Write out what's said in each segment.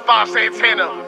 Bob Santana.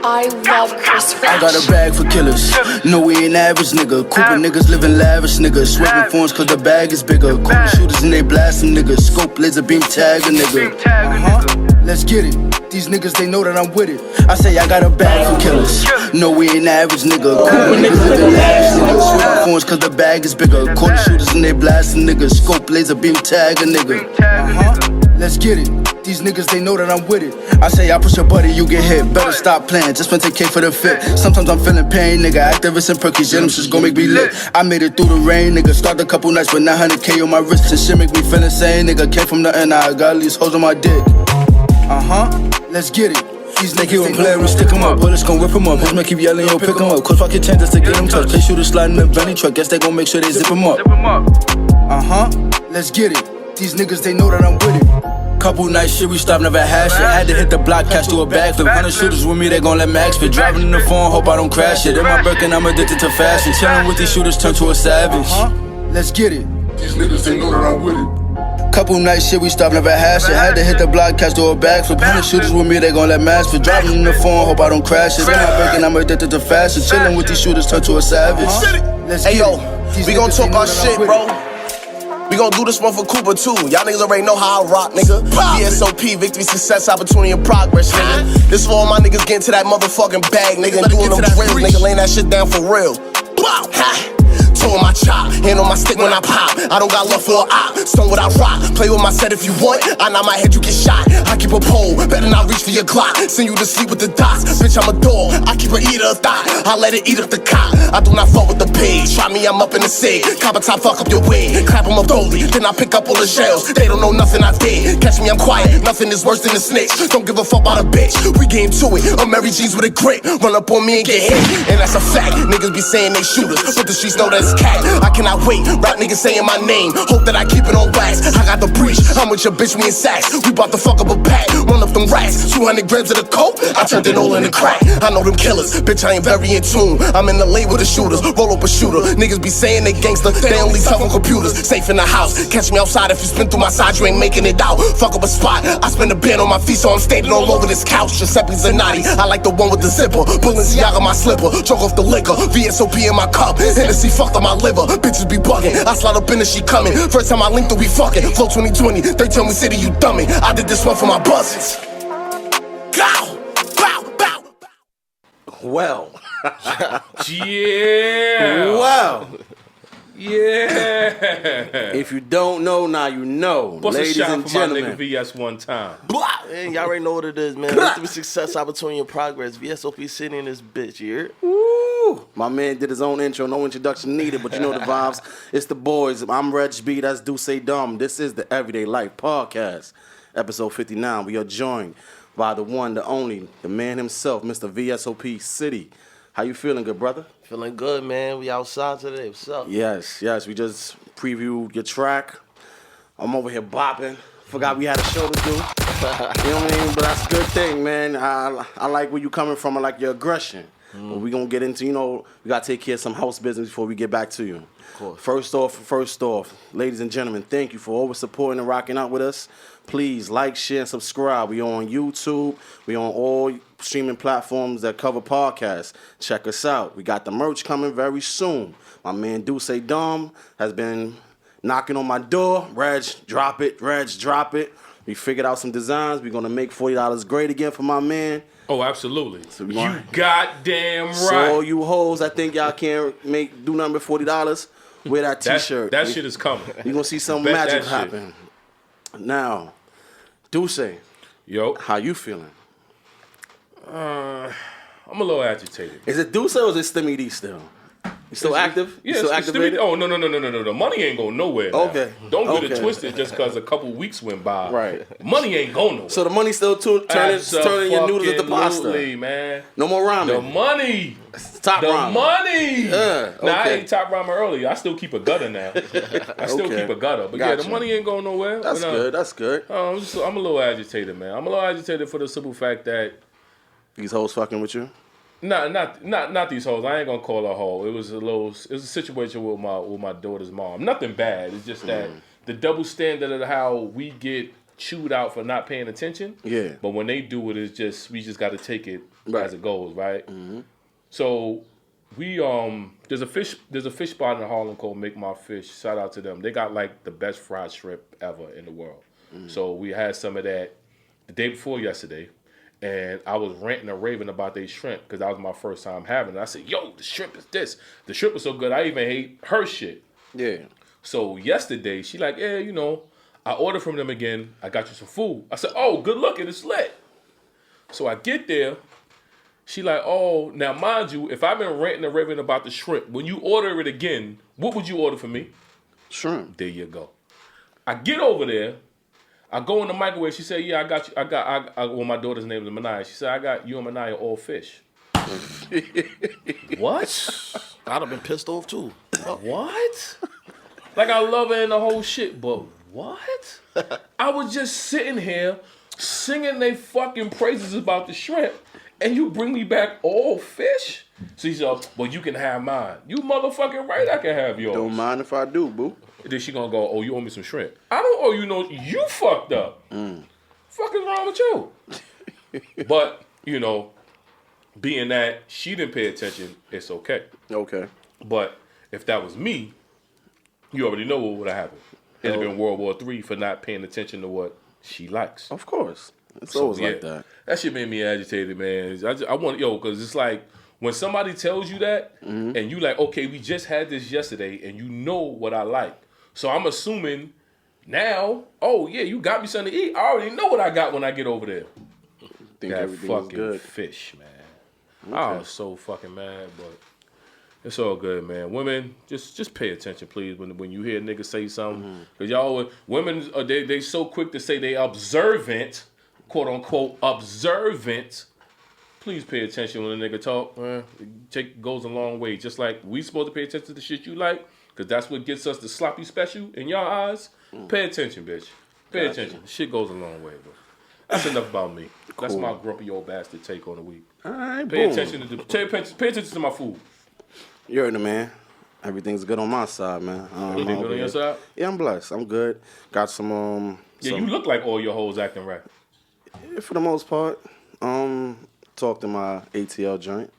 I love Chris Rich. I got a bag for killers. No, we ain't average, nigga. Cooper niggas living lavish, nigga. Swerving phones cause the bag is bigger. Cooper shooters and they blasting niggas. Scope laser beam tag a nigga. Let's get it. These niggas, they know that I'm with it. I say I got a bag for killers. No, we ain't average, nigga. Cooper niggas living lavish, nigga. Swerving phones cause the bag is bigger. Quarter shooters and they blasting niggas. Scope laser beam tag a nigga. Let's get it. These niggas, they know that I'm with it. I say I push your buddy, you get hit. Better stop playing, just went to K for the fit. Sometimes I'm feeling pain, nigga. Activists and perkies, yeah, them shit's gon' make me lit. I made it through the rain, nigga. Started a couple nights with 900K on my wrist. And shit make me feel insane, nigga. Came from nothing, I got all these hoes on my dick. Let's get it. These niggas ain't playing, we stick 'em up. Bullets gon' rip 'em up. Postman keep yelling, yo, pick 'em up. Cause fucking chances to get 'em touched. Play shooters sliding in the Bentley truck. Guess they gon' make sure they zip 'em up. Let's get it. These niggas, they know that I'm with it. Couple nights shit, we stopped, never had shit. Had to hit the block, catch to a backflip. 100 shooters with me, they gon' let max fit. Driving in the phone, hope I don't crash it. In my Birkin, I'm addicted to fashion. Chillin' with these shooters, turn to a savage. Let's get it. These niggas, they know that I'm with it. Couple nights shit, we stopped, never had shit. Had to hit the block, catch to a backflip. 100 shooters with me, they gon' let max fit. Driving in the phone, hope I don't crash it. In my Birkin, I'm addicted to fashion. Chillin' with these shooters, turn to a savage. Let's get Hey yo, it. we gon' talk our shit, bro. We gon' do this one for Cooper too. Y'all niggas already know how I rock, nigga. VSOP, victory, success, opportunity, and progress, nigga. This for all my niggas getting to that motherfucking bag, nigga. And doing them drills, nigga. Laying that shit down for real. Two on my chop, hand on my stick when I pop. I don't got love for an op, stone without rock. Play with my set if you want, I nod my head, you get shot. I keep a pole, better not reach for your Glock. Send you to sleep with the dots, bitch I'm a dog. I keep a eater of thought, I let it eat up the cop. I do not fuck with the page, try me I'm up in the sig. Cop a top, fuck up your wig, clap them up thoroughly. Then I pick up all the shells, they don't know nothing I did. Catch me I'm quiet, nothing is worse than a snitch. Don't give a fuck about a bitch, we get into it. I'm Mary G's with a grip, run up on me and get hit. And that's a fact, niggas be saying they shooters, but the streets know that's cat. I cannot wait, rap niggas saying my name. Hope that I keep it on wax. I got the breach, I'm with your bitch, we in sacks. We bout to fuck up a pack, run up them racks. 200 grams of the coke, I turned it all into crack. I know them killers, bitch I ain't very in tune. I'm in the lane with the shooters, roll up a shooter. Niggas be saying they gangster, they only tough on computers. Safe in the house, catch me outside if you spin through my side, you ain't making it out. Fuck up a spot, I spend a band on my feet so I'm standing all over this couch. Giuseppe Zanotti, I like the one with the zipper. Balenciaga my slipper, drunk off the liquor. VSOP in my cup, Hennessy fucked on my liver. Bitches be bugging, I slide up in and she coming. First time I linked her, we fucking. Flow 2020, they tell me city you dummy. I did this one for my buzzers. Go! Bow, bow, bow. Well. Yeah. Wow. Yeah. If you don't know, now you know. What's Ladies a shot and for gentlemen. my nigga VS one time? Man, y'all already know what it is, man. Victory, success, opportunity, and progress. VSOP City in this bitch, you heard? Woo. My man did his own intro. No introduction needed, but you know the vibes. It's the boys. I'm Reg B. That's Dusse Dumb. This is the Everyday Life Podcast, episode 59. We are joined by the one, the only, the man himself, Mr. VSOP City. How you feeling, good brother? Feeling good, man. We outside today. What's up? Yes. We just previewed your track. I'm over here bopping. Forgot we had a show to do. You know what I mean? But that's a good thing, man. I like where you coming from. I like your aggression. But we gonna get into, we gotta take care of some house business before we get back to you. Of course. First off, ladies and gentlemen, thank you for always supporting and rocking out with us. Please like, share, and subscribe. We on YouTube. We on all streaming platforms that cover podcasts. Check us out. We got the merch coming very soon. My man Dusse Dumb has been knocking on my door. Reg, drop it. We figured out some designs. We're gonna make $40 great again for my man. Oh, absolutely. So you goddamn right. So all you hoes, I think y'all can't do nothing but $40. Wear that T-shirt. That shit is coming. You're gonna see some magic happen. Now, Dusse. Yo. How you feeling? I'm a little agitated. Is it Dusse or is it Stimmy D still? You still active? Yeah, you still activated? Oh, no. The money ain't going nowhere now. Okay. Don't get it twisted just because a couple weeks went by. Right. Money ain't going nowhere. So the money still turning your noodles into pasta? Absolutely, man. No more ramen? The money. Top ramen. The money. Okay. Now, I ain't top ramen earlier. I still keep a gutter now. I still keep a gutter. But Gotcha. yeah, the money ain't going nowhere. That's good. That's good. I'm a little agitated, man. I'm a little agitated for the simple fact that these hoes fucking with you? Not these hoes. I ain't gonna call her a hoe. It was a situation with my daughter's mom. Nothing bad. It's just that the double standard of how we get chewed out for not paying attention. Yeah. But when they do it, it's just we just got to take it as it goes, right? Mm-hmm. So we there's a fish spot in Harlem called Make My Fish. Shout out to them. They got like the best fried shrimp ever in the world. So we had some of that the day before yesterday. And I was ranting and raving about they shrimp because that was my first time having it. I said, yo, the shrimp is this. The shrimp is so good, I even hate her shit. Yeah. So yesterday, she like, yeah, you know, I ordered from them again. I got you some food. I said, oh, good looking, it's lit. So I get there. She like, oh, now mind you, if I've been ranting and raving about the shrimp, when you order it again, what would you order for me? Shrimp. There you go. I get over there. I go in the microwave. She said, "Yeah, I got you. Well, my daughter's name is Manaya. She said, I got you and Manaya all fish." What? I'd have been pissed off too. What? Like I love her and the whole shit, but what? I was just sitting here singing they fucking praises about the shrimp, and you bring me back all fish? So she said, "Well, you can have mine." You motherfucking right, I can have yours. Don't mind if I do, boo. Then she gonna go, "Oh, you owe me some shrimp." I don't owe you no. You fucked up. Fuck is wrong with you? But you know, being that she didn't pay attention, it's okay. Okay. But if that was me, you already know what would have happened. It'd have been World War III for not paying attention to what she likes. Of course. It's always like that. That shit made me agitated, man. I want, because it's like, when somebody tells you that, and you like, okay, we just had this yesterday, and you know what I like. So I'm assuming now, oh yeah, you got me something to eat. I already know what I got when I get over there. Think that everything fucking is good. fish, man. Okay. I was so fucking mad, but it's all good, man. Women, just pay attention, please, when you hear niggas say something. Because y'all, women, they so quick to say they observant, quote unquote, observant. Please pay attention when a nigga talk. It goes a long way. Just like we supposed to pay attention to the shit you like, because that's what gets us the sloppy special in your eyes. Pay attention, bitch. Pay attention. Shit goes a long way, bro. That's enough about me. That's my grumpy old bastard take on the week. All right, Pay boom. attention to my food. You heard it, man. Everything's good on my side, man. Everything good on your side? Yeah, I'm blessed. I'm good. Got some. Yeah, you look like all your hoes acting right. Yeah, for the most part. Talked to my ATL joint.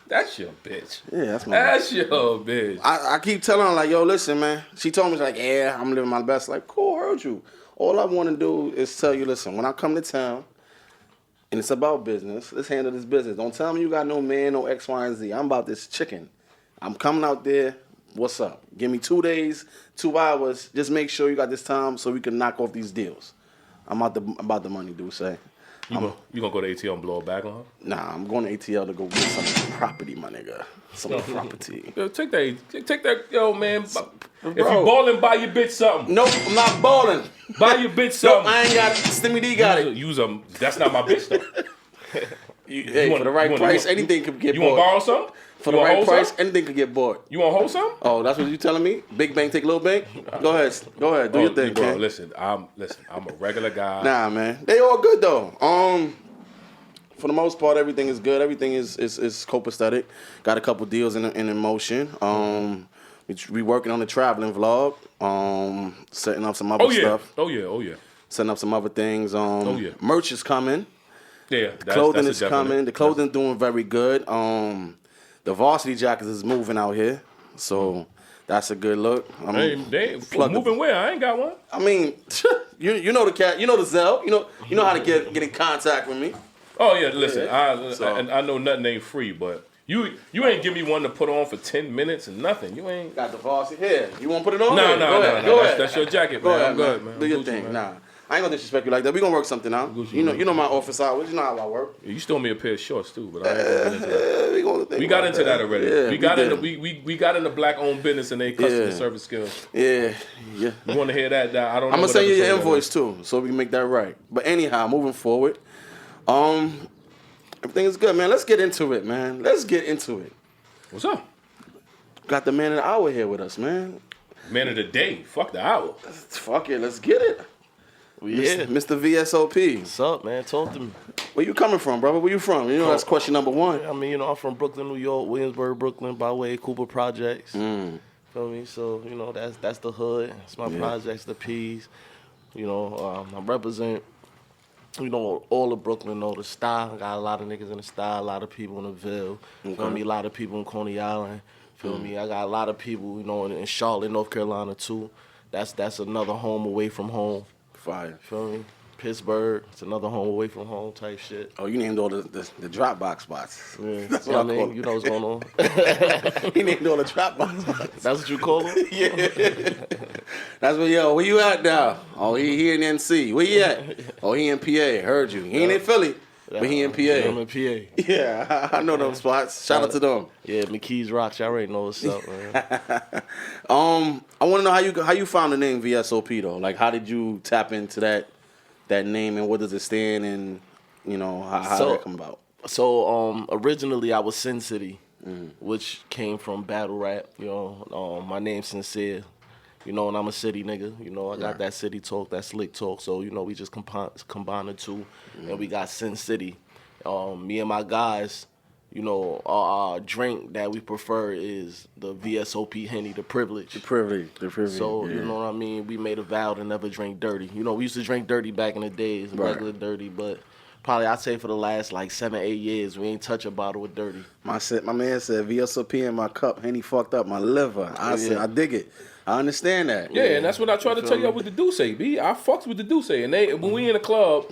That's your bitch. Yeah, that's my That's your bitch. I keep telling her, like, yo, listen, man. She told me, she's like, yeah, I'm living my best. Like, cool, heard you. All I want to do is tell you, listen, when I come to town, and it's about business, let's handle this business. Don't tell me you got no man, no X, Y, and Z. I'm about this chicken. I'm coming out there. What's up? Give me 2 days, 2 hours. Just make sure you got this time so we can knock off these deals. I'm about the money, Dusse. You gonna go to ATL and blow it back on her? Nah, I'm going to ATL to go get some property, my nigga. Some property. Yo, take that, yo, man. If you ballin', buy your bitch something. Nope, I'm not balling. Buy your bitch Nope, something. I ain't got it. Stimmy D got it. That's not my bitch, though. For the right price, anything could get bought. You want to borrow something? For the right price, anything could get bought. You want to hold something? Oh, that's what you telling me? Big bank take little bank? Go ahead, do your thing, bro. man. Listen, I'm a regular guy. Nah, man, they all good though. For the most part, everything is good. Everything is copacetic. Got a couple deals in motion. We working on the traveling vlog. Setting up some other stuff. Oh yeah. Setting up some other things. yeah. Merch is coming. Yeah, Clothing is coming. The clothing doing very good. The varsity jackets is moving out here, so that's a good look. They moving where? I ain't got one. I mean, you know the cat, you know the Zell, you know how to get in contact with me. Oh yeah, listen, I know nothing ain't free, but you ain't give me one to put on for 10 minutes and nothing. You ain't got the varsity here. You want to put it on? No. Go ahead. That's your jacket, Go man. ahead, I'm good, man. Do your Gucci, thing. man. Nah. I ain't gonna disrespect you like that. We gonna work something out. Gucci, you know my office hours. You know how I work. You stole me a pair of shorts too, but I ain't gonna get into that. We got into that already. Yeah, we got into black owned business and they customer service skills. Yeah. You want to hear that? I don't know. I'm gonna send you your invoice too, so we can make that right. But anyhow, moving forward, everything is good, man. Let's get into it, man. Let's get into it. What's up? Got the man of the hour here with us, man. Man of the day. Fuck the hour. Fuck it. Let's get it. Yeah. Mr. VSOP. What's up, man? Talk to me. Where you coming from, brother? Where you from? You know, that's question number one. I mean, you know, I'm from Brooklyn, New York, Williamsburg, Brooklyn, by way of Cooper Projects. Feel me? So, you know, that's the hood. It's my projects, the P's. You know, I represent, you know, all of Brooklyn, the style. Got a lot of niggas in the style, a lot of people in the Ville. Feel me? A lot of people in Coney Island. Feel me? I got a lot of people, you know, in Charlotte, North Carolina, too. That's another home away from home. Fire. Feel me? Pittsburgh, it's another home away from home type shit. Oh, you named all the Dropbox spots. Yeah. That's what I mean. You know what's going on. He named all the Dropbox spots. That's what you call them? Yeah. That's what, yo, where you at now? Oh, he in NC. Where you at? Oh, he in PA. Heard you. He ain't in Philly, but he in PA. I'm in PA. Yeah, I know them spots. Shout out to them. Yeah, McKees Rocks. Y'all already know what's up, man. I want to know how you found the name VSOP though. Like, how did you tap into that name, and what does it stand, and you know how did that come about? So originally I was Sin City, which came from battle rap. You know, my name's Sincere. You know, and I'm a city nigga. You know, I got that city talk, that slick talk. So you know, we just combined the two, and we got Sin City. Me and my guys, you know, our drink that we prefer is the VSOP Henny, the privilege. The privilege. So, you know what I mean? We made a vow to never drink dirty. You know, we used to drink dirty back in the days, regular dirty, but probably I'd say for the last like 7-8 years, we ain't touch a bottle with dirty. My man said VSOP in my cup, Henny fucked up my liver. I said, I dig it. I understand that. Yeah, and that's what I tried to tell y'all with the Dusse, B. I fucks with the Dusse. And when we in the club,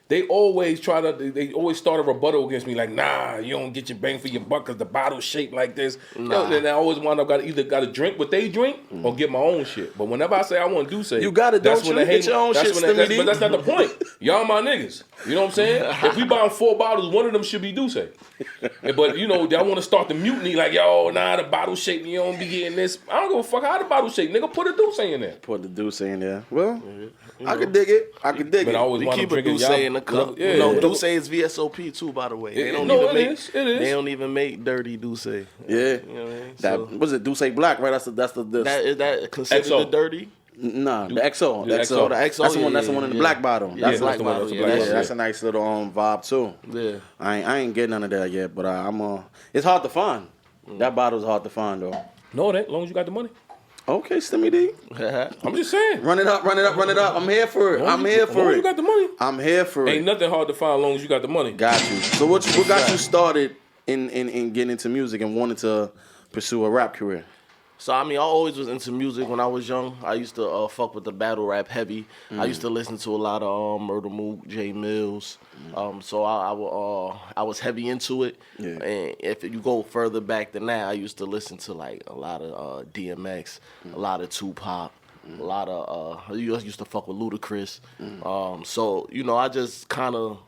they always start a rebuttal against me like, nah, you don't get your bang for your buck because the bottle's shaped like this. Nah. And I always wind up either got to drink what they drink or get my own shit. But whenever I say I want Dusse, you got it, don't you? Get your own shit, but that's not the point. Y'all my niggas. You know what I'm saying? If we buy 4 bottles, one of them should be Dusse. But, you know, y'all want to start the mutiny like, yo, nah, the bottle shaped, you don't be getting this. I don't give a fuck how the bottle shaped. Nigga, put a Dusse in there. Put the Dusse in there. Well, I could dig it. But I always want to keep a Dusse in the cup. Yeah. You know, Dusse is VSOP too, by the way. They don't even make dirty Dusse. Yeah. You know what I mean? That was it. Dusse Black, right? That's the is that considered XO. the dirty? Nah, the XO. The XO. That's the one. That's the one in the black bottle. That's black bottle. That's a nice little vibe too. Yeah. I ain't getting none of that yet, but it's hard to find. That bottle's hard to find though. No, it ain't. As long as you got the money. Okay, Stimmy D. I'm just saying. Run it up. I'm here for it. As long as you got the money. I'm here for it. Ain't nothing hard to find as long as you got the money. Got you. So what got you started in getting into music and wanting to pursue a rap career? So, I mean, I always was into music when I was young. I used to fuck with the battle rap heavy. I used to listen to a lot of Murder Mook, J Mills. So I was heavy into it. Yeah. And if you go further back than that, I used to listen to like a lot of DMX, a lot of Tupac, a lot of I used to fuck with Ludacris. So, you know, I just kind of,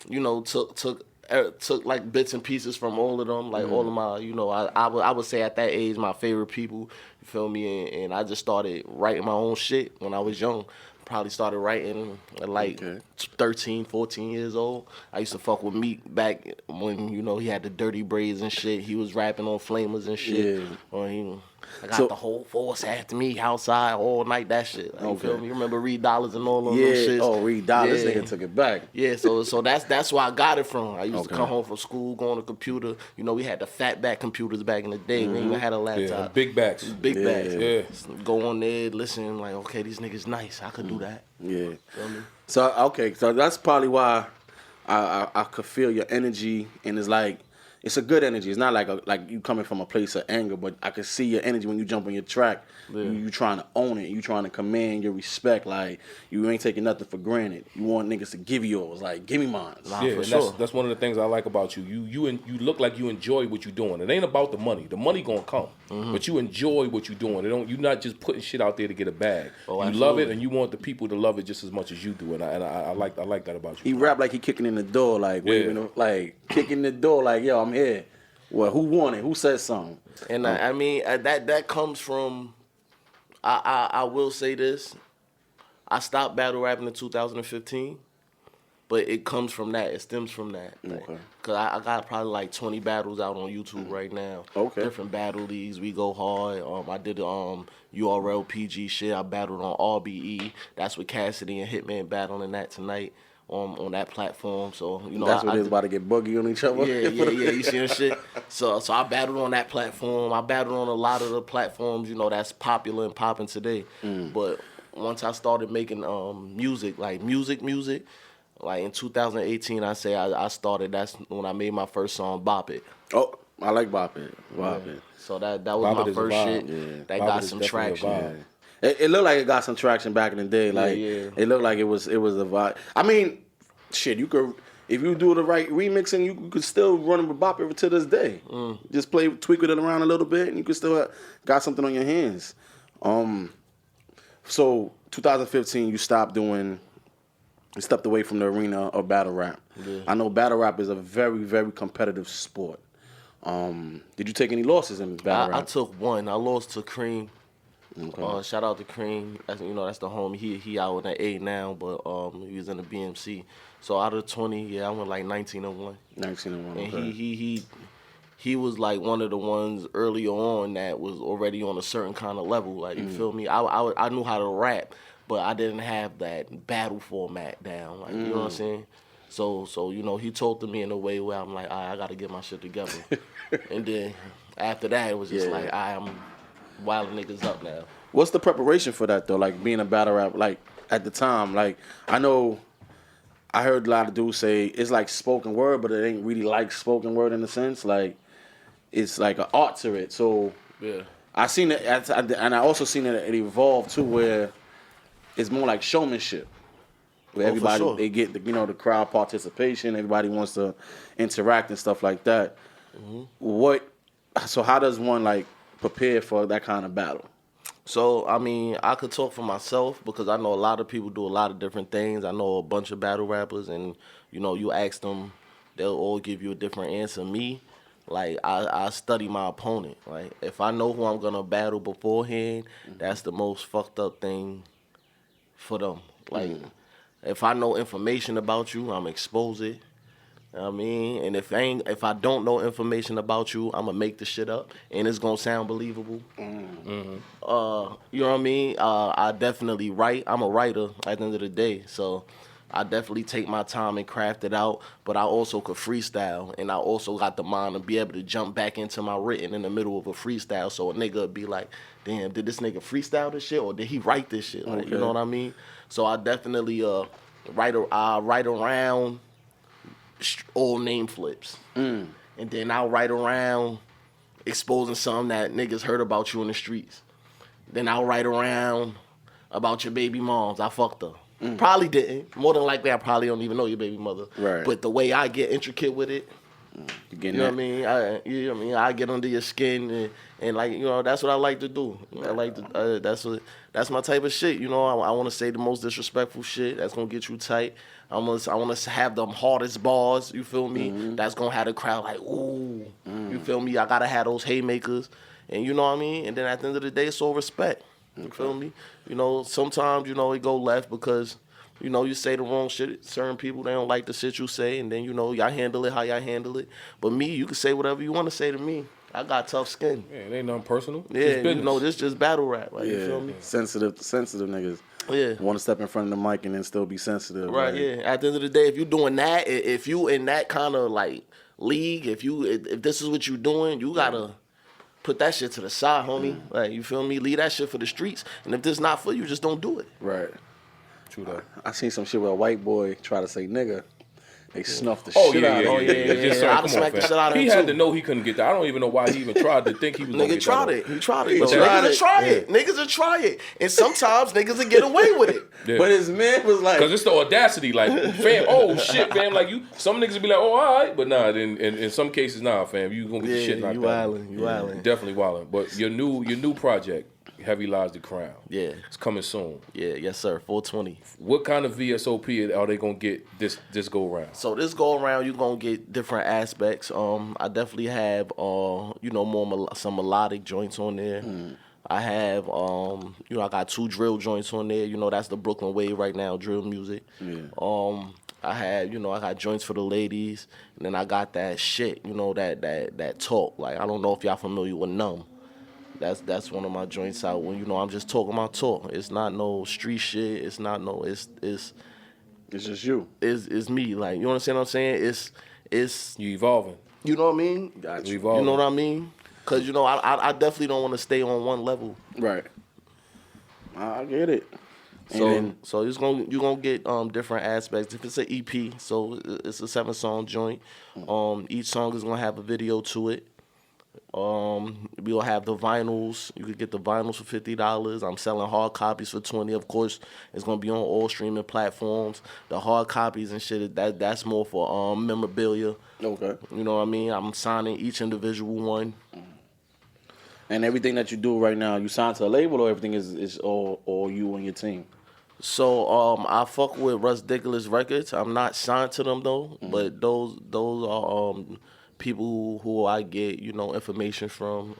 you know, took like bits and pieces from all of them, like all of my, you know, I would say at that age my favorite people, you feel me, and I just started writing my own shit when I was young. Probably started writing at like 13, 14 years old. I used to fuck with Meek back when, you know, he had the dirty braids and shit. He was rapping on Flamers and shit. Yeah. I got the whole force after me outside all night, that shit. You feel me? You remember Reed Dollars and all of them shit? Oh, Reed Dollars, nigga took it back. Yeah, so that's where I got it from. I used to come home from school, go on the computer. You know, we had the fat back computers back in the day. We even had a laptop. Yeah, big backs. Big backs. Yeah. Go on there, listen, like, okay, these niggas nice. I could do that. Yeah. Feel me? So that's probably why I could feel your energy, and it's like, it's a good energy. It's not like you coming from a place of anger, but I can see your energy when you jump on your track. Yeah. You trying to own it. You trying to command your respect. Like, you ain't taking nothing for granted. You want niggas to give you yours. Like, give me mine. Yeah, for sure. That's one of the things I like about you. You look like you enjoy what you're doing. It ain't about the money. The money gonna come, but you enjoy what you're doing. You're not just putting shit out there to get a bag. Oh, you love it, and you want the people to love it just as much as you do. And I like that about you. He rap like he kicking in the door, like waving, like kicking the door, like, yo, I'm here. Well, who won it? Who said something? And I mean that comes from. I will say this. I stopped battle rapping in 2015, but it comes from that. It stems from that. Okay. Cause I got probably like 20 battles out on YouTube right now. Okay. Different battle leagues. We go hard. I did URL PG shit. I battled on RBE. That's with Cassidy and Hitman battling that tonight on that platform. So that's where they was about to get buggy on each other. Yeah. You see that shit. So I battled on that platform. I battled on a lot of the platforms that's popular and popping today. But once I started making music, like music, like in 2018, I say I started. That's when I made my first song, "Bop It." Oh, I like Bop It. Bop It. So that was Bop It my is a first vibe. shit that Bop got It is some definitely a traction. vibe. It looked like it got some traction back in the day. Like it looked like it was a vibe. I mean, shit, you could if you do the right remixing, you could still run with Bop It to this day. Just tweak it around a little bit, and you could still got something on your hands. So 2015, you stepped away from the arena of battle rap. Yeah. I know battle rap is a very, very competitive sport. Did you take any losses in battle rap? I took one. I lost to Cream. Okay. Shout out to Cream. That's the homie. He out in the A now, but he was in the BMC. So out of 20, I went like 19-1. 19-1. And okay. he was like one of the ones earlier on that was already on a certain kind of level. Like you feel me? I knew how to rap, but I didn't have that battle format down. Like you know what I'm saying? So he told to me in a way where I'm like, I got to get my shit together. And then after that, it was just like, I'm wilding niggas up now. What's the preparation for that though? Like being a battle rap, like at the time, like I know I heard a lot of dudes say it's like spoken word, but it ain't really like spoken word in a sense. Like it's like an art to it. So yeah, I seen it, and I also seen it evolve too, where it's more like showmanship. Where everybody they get the crowd participation, everybody wants to interact and stuff like that. So how does one like prepare for that kind of battle? So I mean, I could talk for myself because I know a lot of people do a lot of different things. I know a bunch of battle rappers, and you ask them, they'll all give you a different answer. Me, like I study my opponent. Like if I know who I'm gonna battle beforehand, that's the most fucked up thing for them. Like. If I know information about you, I'm expose it. You know what I mean? And if I don't know information about you, I'm gonna make the shit up and it's gonna sound believable. You know what I mean? I definitely write. I'm a writer at the end of the day. So I definitely take my time and craft it out, but I also could freestyle, and I also got the mind to be able to jump back into my written in the middle of a freestyle, so a nigga would be like, damn, did this nigga freestyle this shit, or did he write this shit? Like, you know what I mean? So I definitely write around old name flips, and then I'll write around exposing something that niggas heard about you in the streets. Then I'll write around about your baby moms. I fucked her. Probably didn't. More than likely, I probably don't even know your baby mother. Right. But the way I get intricate with it, you know what I mean? I get under your skin and like that's what I like to do. I like to that's my type of shit. I want to say the most disrespectful shit that's gonna get you tight. I want to have them hardest bars. You feel me? That's gonna have the crowd like ooh. You feel me? I gotta have those haymakers, and you know what I mean. And then at the end of the day, it's all respect. You feel me? Sometimes it go left because. You say the wrong shit. Certain people, they don't like the shit you say, and then, y'all handle it how y'all handle it. But me, you can say whatever you want to say to me. I got tough skin. Yeah, it ain't nothing personal. Yeah, this just battle rap. Like, you feel me? Sensitive niggas. Yeah. Want to step in front of the mic and then still be sensitive. Right, yeah. At the end of the day, if you doing that, if you in that kind of, like, league, if this is what you doing, you got to put that shit to the side, homie. Like, you feel me? Leave that shit for the streets. And if this not for you, just don't do it. Right. True that. I seen some shit where a white boy try to say nigga. They snuffed the shit out of him. I'd smack the shit out of him. He had to know he couldn't get that. I don't even know why he even tried to think he was going to get that. He tried it. Niggas will try it. Niggas will try it. And sometimes niggas will get away with it. Yeah. But his man was like... Because it's the audacity. Like, fam, oh, shit, fam. Like, some niggas will be like, oh, all right. But nah, in some cases, nah, fam. You going to get the shit knocked out. You wildin'. Definitely wildin'. But your new project... Heavy Lies the Crown. Yeah. It's coming soon. Yeah, yes, sir. 420. What kind of VSOP are they going to get this go around? So this go around, you're going to get different aspects. I definitely have, some melodic joints on there. I have, I got 2 drill joints on there. That's the Brooklyn wave right now, drill music. Yeah. I have, I got joints for the ladies. And then I got that shit, that talk. Like, I don't know if y'all familiar with Numb. That's one of my joints out when I'm just talking my talk. It's not no street shit. It's not no. It's It's just you. Is me. Like, you understand what I'm saying? It's You evolving. you know what I mean? Got You you. evolving. You know what I mean? Cause you know I definitely don't want to stay on one level. Right. I get it. So And so you're gonna get different aspects. If it's an EP, so it's a 7-song joint. Each song is gonna have a video to it. We'll have the vinyls. You could get the vinyls for $50. I'm selling hard copies for $20. Of course, it's gonna be on all streaming platforms. The hard copies and shit, that's more for memorabilia. okay. You know what I mean? I'm signing each individual one. And everything that you do right now, you signed to a label, or everything is all you and your team? So I fuck with Russ Dickless Records. I'm not signed to them though, but those are people who I get, you know, information from.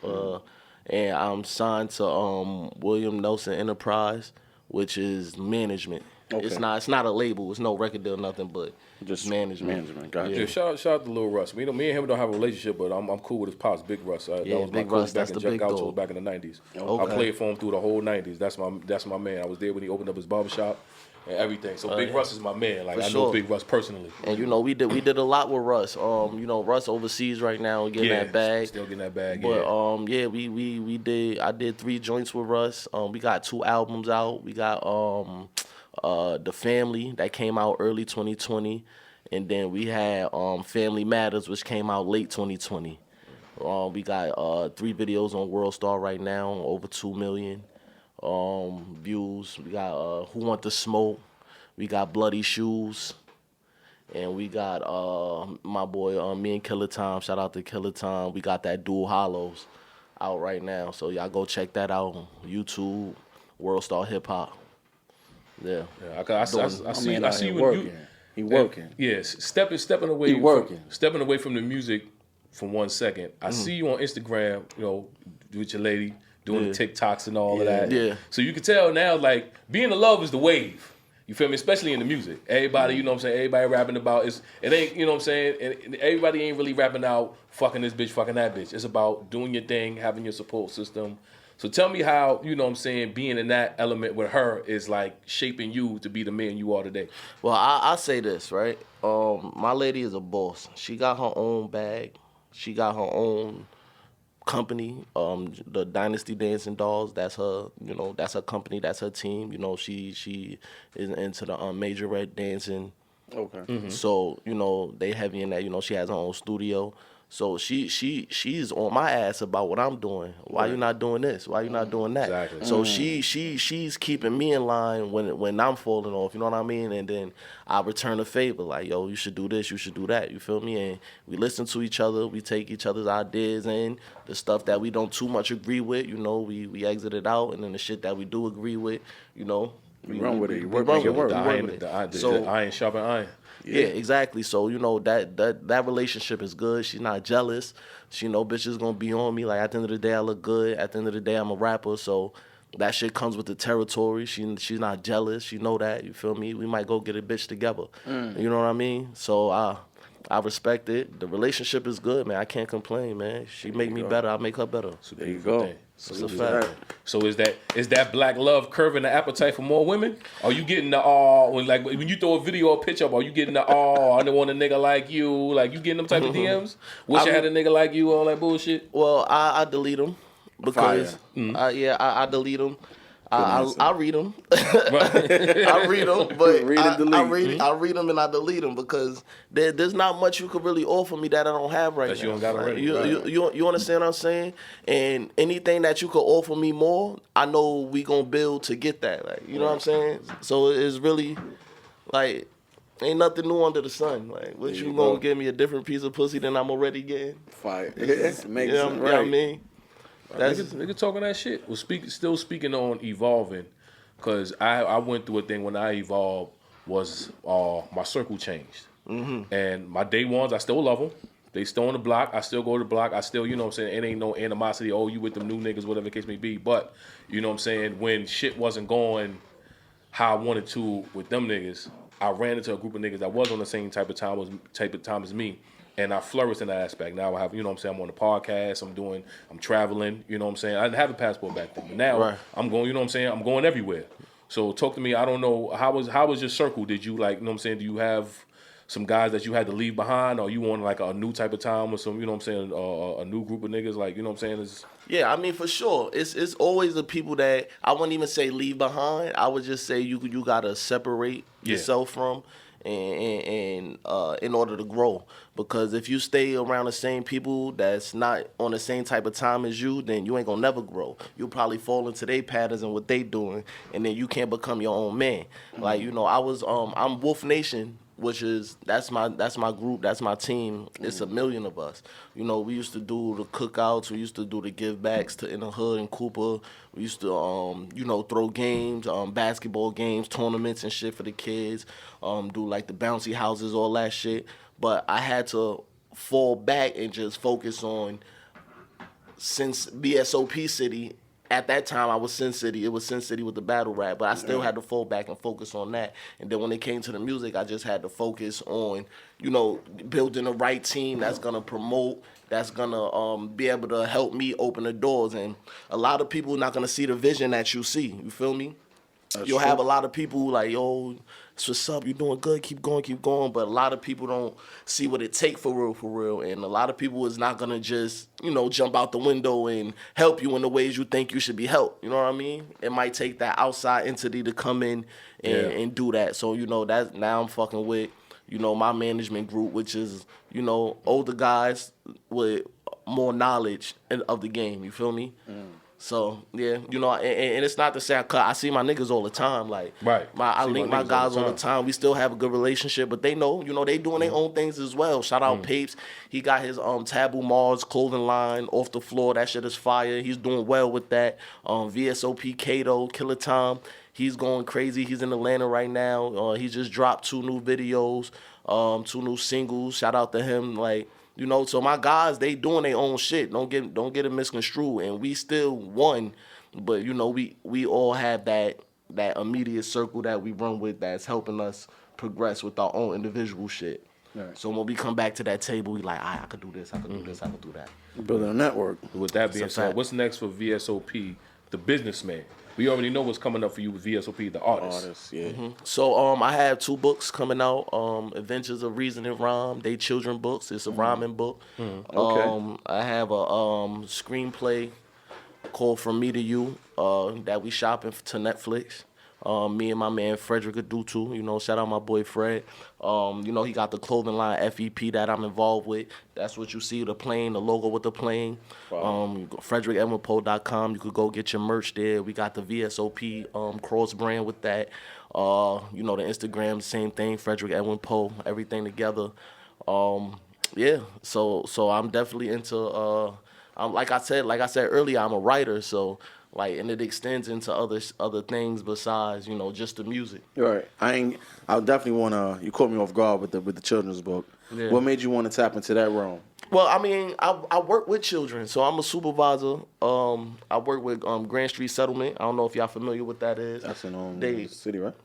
And I'm signed to William Nelson Enterprise, which is management. Okay. It's not a label. It's no record deal, nothing, but Just management. Management. Gotcha. Yeah, shout out to Lil Russ. Me and him don't have a relationship, but I'm cool with his pops, Big Russ. That was my Big coach Russ, back that's in the Jack big Gaucho dog. back in the 90s. Okay. I played for him through the whole 90s. That's my man. I was there when he opened up his barbershop and everything. So Big Russ is my man. Like, For I know sure. Big Russ personally. And you know, we did a lot with Russ. You know, Russ overseas right now getting that bag. Still getting that bag. But yeah. we did. I did 3 joints with Russ. We got 2 albums out. We got The Family that came out early 2020, and then we had Family Matters, which came out late 2020. We got 3 videos on World Star right now, over 2 million views. We got Who Want the Smoke. We got Bloody Shoes. And we got my boy, me and Killer Tom. Shout out to Killer Tom. We got that Dual Hollows out right now. So y'all go check that out on YouTube, World Star Hip Hop. Yeah. I see you working. He working. Yes, stepping away. He working. Stepping away from the music for 1 second. I see you on Instagram, you know, with your lady doing the TikToks and all of that. Yeah. So you can tell now, like, being in love is the wave. You feel me? Especially in the music. Everybody, you know what I'm saying? Everybody rapping about it ain't, you know what I'm saying? And everybody ain't really rapping out fucking this bitch, fucking that bitch. It's about doing your thing, having your support system. So tell me how, you know what I'm saying, being in that element with her is like shaping you to be the man you are today. Well, I say this, right? My lady is a boss. She got her own bag. She got her own company. The Dynasty Dancing Dolls, that's her, you know, that's her company, that's her team. You know, she is into the Major Red dancing. Okay. So, you know, they heavy in that, you know, she has her own studio. So she's on my ass about what I'm doing. Why you not doing this? Why you not doing that? Exactly. So she's keeping me in line when I'm falling off, you know what I mean? And then I return a favor, like, yo, you should do this, you should do that, you feel me? And we listen to each other, we take each other's ideas, and the stuff that we don't too much agree with, you know, we exit it out, and then the shit that we do agree with, you know, we run with it. You we work, run make it with work. The iron sharpen iron. Yeah, exactly. So, you know, that relationship is good. She's not jealous. She know bitches gonna be on me. Like, at the end of the day, I look good. At the end of the day, I'm a rapper. So that shit comes with the territory. She's not jealous. She know that. You feel me? We might go get a bitch together. You know what I mean? So I respect it. The relationship is good, man. I can't complain, man. She make me better. I make her better. There you go. It's a fact. So is that black love curbing the appetite for more women? Are you getting the when you throw a video or picture up, are you getting the I don't want a nigga like you? Like, you getting them type of DMs? Wish I had a nigga like you, all that bullshit? Well, I delete them because I delete them. I read them. I read them, but Read and delete. I read them and I delete them because there's not much you could really offer me that I don't have right now. That you don't got already. You understand what I'm saying? And anything that you could offer me more, I know we gonna build to get that. Like, you know what I'm saying? So it's really like ain't nothing new under the sun. Like, what you gonna give me a different piece of pussy than I'm already getting? Fire. Makes You know sense. what I mean? Nigga talking that shit. Well, still speaking on evolving, because I went through a thing when I evolved was my circle changed. And my day ones, I still love them. They still on the block. I still go to the block. I still, you know what I'm saying, it ain't no animosity, oh, you with them new niggas, whatever the case may be. But, you know what I'm saying, when shit wasn't going how I wanted to with them niggas, I ran into a group of niggas that was on the same type of time as me. And I flourished in that aspect. Now I have, you know what I'm saying, I'm on the podcast, I'm traveling, you know what I'm saying. I didn't have a passport back then. But now I'm going, you know what I'm saying, I'm going everywhere. So talk to me. I don't know how was your circle? Did you like? You know what I'm saying? Do you have some guys that you had to leave behind, or you on like a new type of time, or some? You know what I'm saying? A new group of niggas, like you know what I'm saying? Yeah, I mean for sure. It's always the people that I wouldn't even say leave behind. I would just say you gotta separate yourself from and in order to grow. Because if you stay around the same people that's not on the same type of time as you, then you ain't gonna never grow. You'll probably fall into their patterns and what they doing, and then you can't become your own man. Like, you know, I'm Wolf Nation, which is that's my group, that's my team. It's a million of us. You know, we used to do the cookouts, we used to do the give backs in the hood in Cooper. We used to you know, throw games, basketball games, tournaments and shit for the kids. Do like the bouncy houses, all that shit. But I had to fall back and just focus on, since VSOP City. At that time, I was Sin City. It was Sin City with the battle rap, but I still had to fall back and focus on that. And then when it came to the music, I just had to focus on, you know, building the right team that's gonna promote, that's gonna be able to help me open the doors. And a lot of people not gonna see the vision that you see. You feel me? You'll have a lot of people like, yo, what's up? You doing good? Keep going, keep going. But a lot of people don't see what it take for real. And a lot of people is not gonna just, you know, jump out the window and help you in the ways you think you should be helped. You know what I mean? It might take that outside entity to come in and do that. So, you know, that's now I'm fucking with, you know, my management group, which is, you know, older guys with more knowledge of the game. You feel me? So yeah, you know, and it's not to say I see my niggas all the time. Like, I link my guys all the time. We still have a good relationship, but they know, you know, they doing their own things as well. Shout out Papes. He got his Taboo Mars clothing line off the floor. That shit is fire. He's doing well with that. VSOP Kato, Killer Tom. He's going crazy. He's in Atlanta right now. He just dropped 2 new videos, 2 new singles. Shout out to him. Like, you know, so my guys, they doing their own shit. Don't get it misconstrued. And we still won, but you know, we all have that immediate circle that we run with that's helping us progress with our own individual shit. Right. So when we come back to that table, we like, I could do this, I could do this, I could do that. Building a network. With that being said, what's next for VSOP, the businessman? We already know what's coming up for you with VSOP, the artist. So I have 2 books coming out. Adventures of Reason and Rhyme. They children books. It's a rhyming book. I have a screenplay called From Me to You that we shopping to Netflix. Me and my man Frederick Adutu, you know, shout out my boy Fred. You know, he got the clothing line FEP that I'm involved with. That's what you see, the plane, the logo with the plane. FrederickEdwinPoe.com. You could go get your merch there. We got the VSOP cross brand with that. You know, the Instagram, same thing, Frederick Edwin Poe, everything together. Yeah, so I'm definitely into like I said earlier, I'm a writer, so like, and it extends into other things besides, you know, just the music. Right. I definitely wanna. You caught me off guard with the children's book. Yeah. What made you want to tap into that realm? Well, I mean, I work with children, so I'm a supervisor. I work with Grand Street Settlement. I don't know if y'all familiar with that is. That's in the city, right?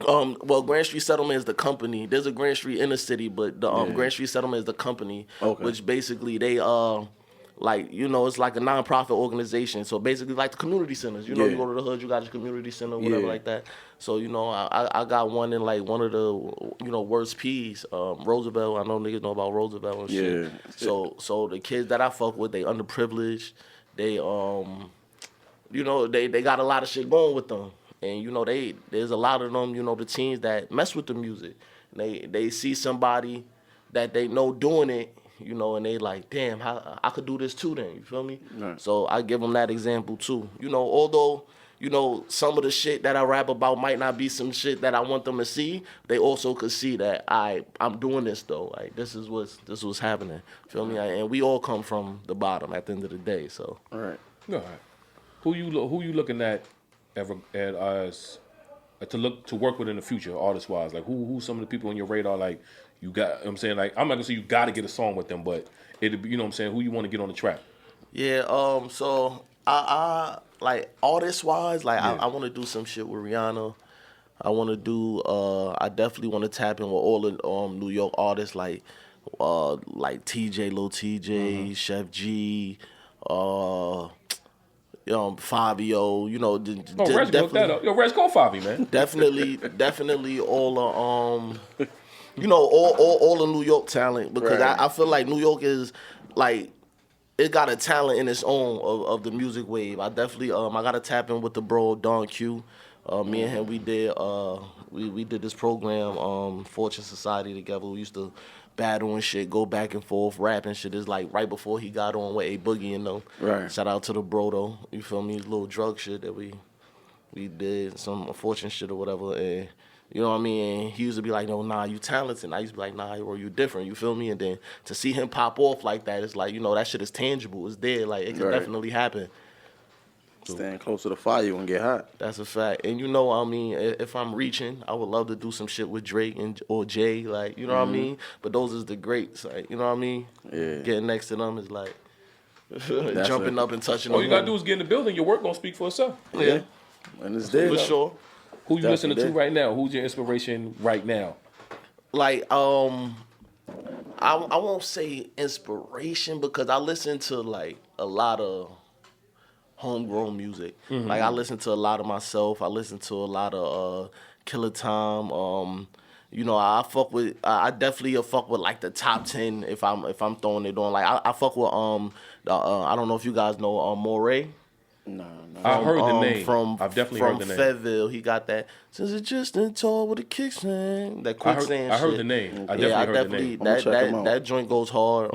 Well, Grand Street Settlement is the company. There's a Grand Street in the city, but the Grand Street Settlement is the company, which basically they like, you know, it's like a non-profit organization. So basically like the community centers. You know, you go to the hood, you got your community center, whatever like that. So, you know, I got one in like one of the, you know, worst P's, Roosevelt. I know niggas know about Roosevelt and shit. So the kids that I fuck with, they underprivileged. They, you know, they got a lot of shit going with them. And, you know, there's a lot of them, you know, the teens that mess with the music. They see somebody that they know doing it, you know, and they like, damn, I could do this too then, you feel me? Right. So I give them that example too. You know, although, you know, some of the shit that I rap about might not be some shit that I want them to see, they also could see that I'm doing this though. Like, this is what's happening, feel me? And we all come from the bottom at the end of the day, so. All right. Who you looking at as to work with in the future, artist wise? Like who's some of the people on your radar? Like you got, you know what I'm saying, like I'm not gonna say you got to get a song with them, but it, you know what I'm saying, who you want to get on the track? Yeah. So I like artist wise, like I want to do some shit with Rihanna. I want to do. I definitely want to tap in with all the New York artists like TJ, Lil TJ, Chef G. Fabio, you know, Oh, Reg hooked that up. Yo, Reg, call Favi, man. definitely all you know, all the New York talent, because Right. I feel like New York is like, it got a talent in its own of the music wave. I definitely I gotta tap in with the bro Don Q. Me and him, we did this program, Fortune Society, together. We used to battle and shit, go back and forth, rap and shit. It's like right before he got on with A Boogie, you know. Right. Shout out to the bro though. You feel me? Little drug shit that we did, some Fortune shit or whatever, and you know what I mean? And he used to be like, no, nah, you talented. And I used to be like, nah, or you different, you feel me? And then to see him pop off like that, it's like, you know, that shit is tangible. It's there. Like, it can Right. definitely happen. Stand close to the fire, you gonna get hot. That's a fact. And you know, I mean, if I'm reaching, I would love to do some shit with Drake or Jay, like, you know what I mean? But those is the greats, like, you know what I mean? Yeah. Getting next to them is like jumping up and touching All them. you gotta do is get in the building. Your work gonna speak for itself. Yeah, And it's there. for though. sure. Who you listening to Definitely. right now? Who's your inspiration right now? Like I won't say inspiration, because I listen to like a lot of homegrown music. Like I listen to a lot of myself. I listen to a lot of Killer Time. You know, I definitely fuck with like the top 10 if I'm throwing it on. Like I fuck with I don't know if you guys know Moray. No. I heard the name. From I've definitely from heard the name. Fayetteville. He got that. Since it's just in tall with a kickstand. That quicksand I heard shit. the name. I Yeah, definitely heard the name. I'ma check him out. that joint goes hard.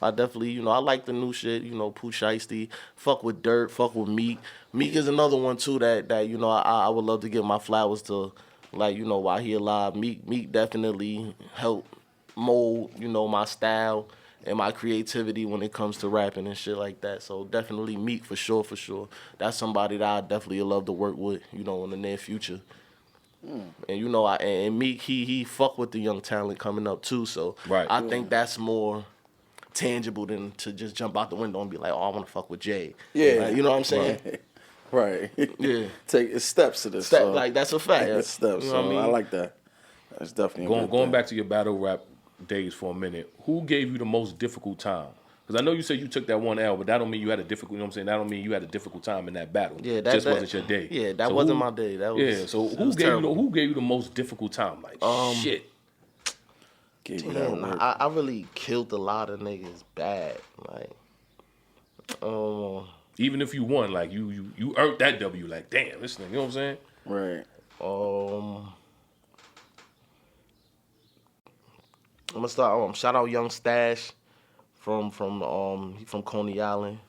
I definitely, you know, I like the new shit. You know, Pooh Shiesty. Fuck with Dirt. Fuck with Meek. Meek is another one too that you know I would love to give my flowers to. Like, you know, while he alive, Meek definitely helped mold, you know, my style and my creativity when it comes to rapping and shit like that. So definitely Meek for sure. That's somebody that I definitely love to work with, you know, in the near future. And you know, and Meek he fuck with the young talent coming up too. So Right. I think that's more tangible than to just jump out the window and be like, oh, I want to fuck with Jay. Yeah. Like, you know what I'm saying? Right. Yeah. Take steps to this. Step, like that's a fact. It's steps. You know what I mean? I like that. That's definitely a good Going thing. back to your battle rap days for a minute, who gave you the most difficult time? Because I know you said you took that one L, but that don't mean you had a difficult. You know what I'm saying? That don't mean you had a difficult time in that battle. Yeah, It just wasn't your day. Yeah, that So wasn't who- my day. That was Yeah. So that who was gave terrible. who gave you the most difficult time? Like shit. Give you that Damn, work. I really killed a lot of niggas bad. Like, Even if you won, like you earned that W. Like damn, this thing. You know what I'm saying? Right. I'm gonna start. Shout out Young Stash he from Coney Island.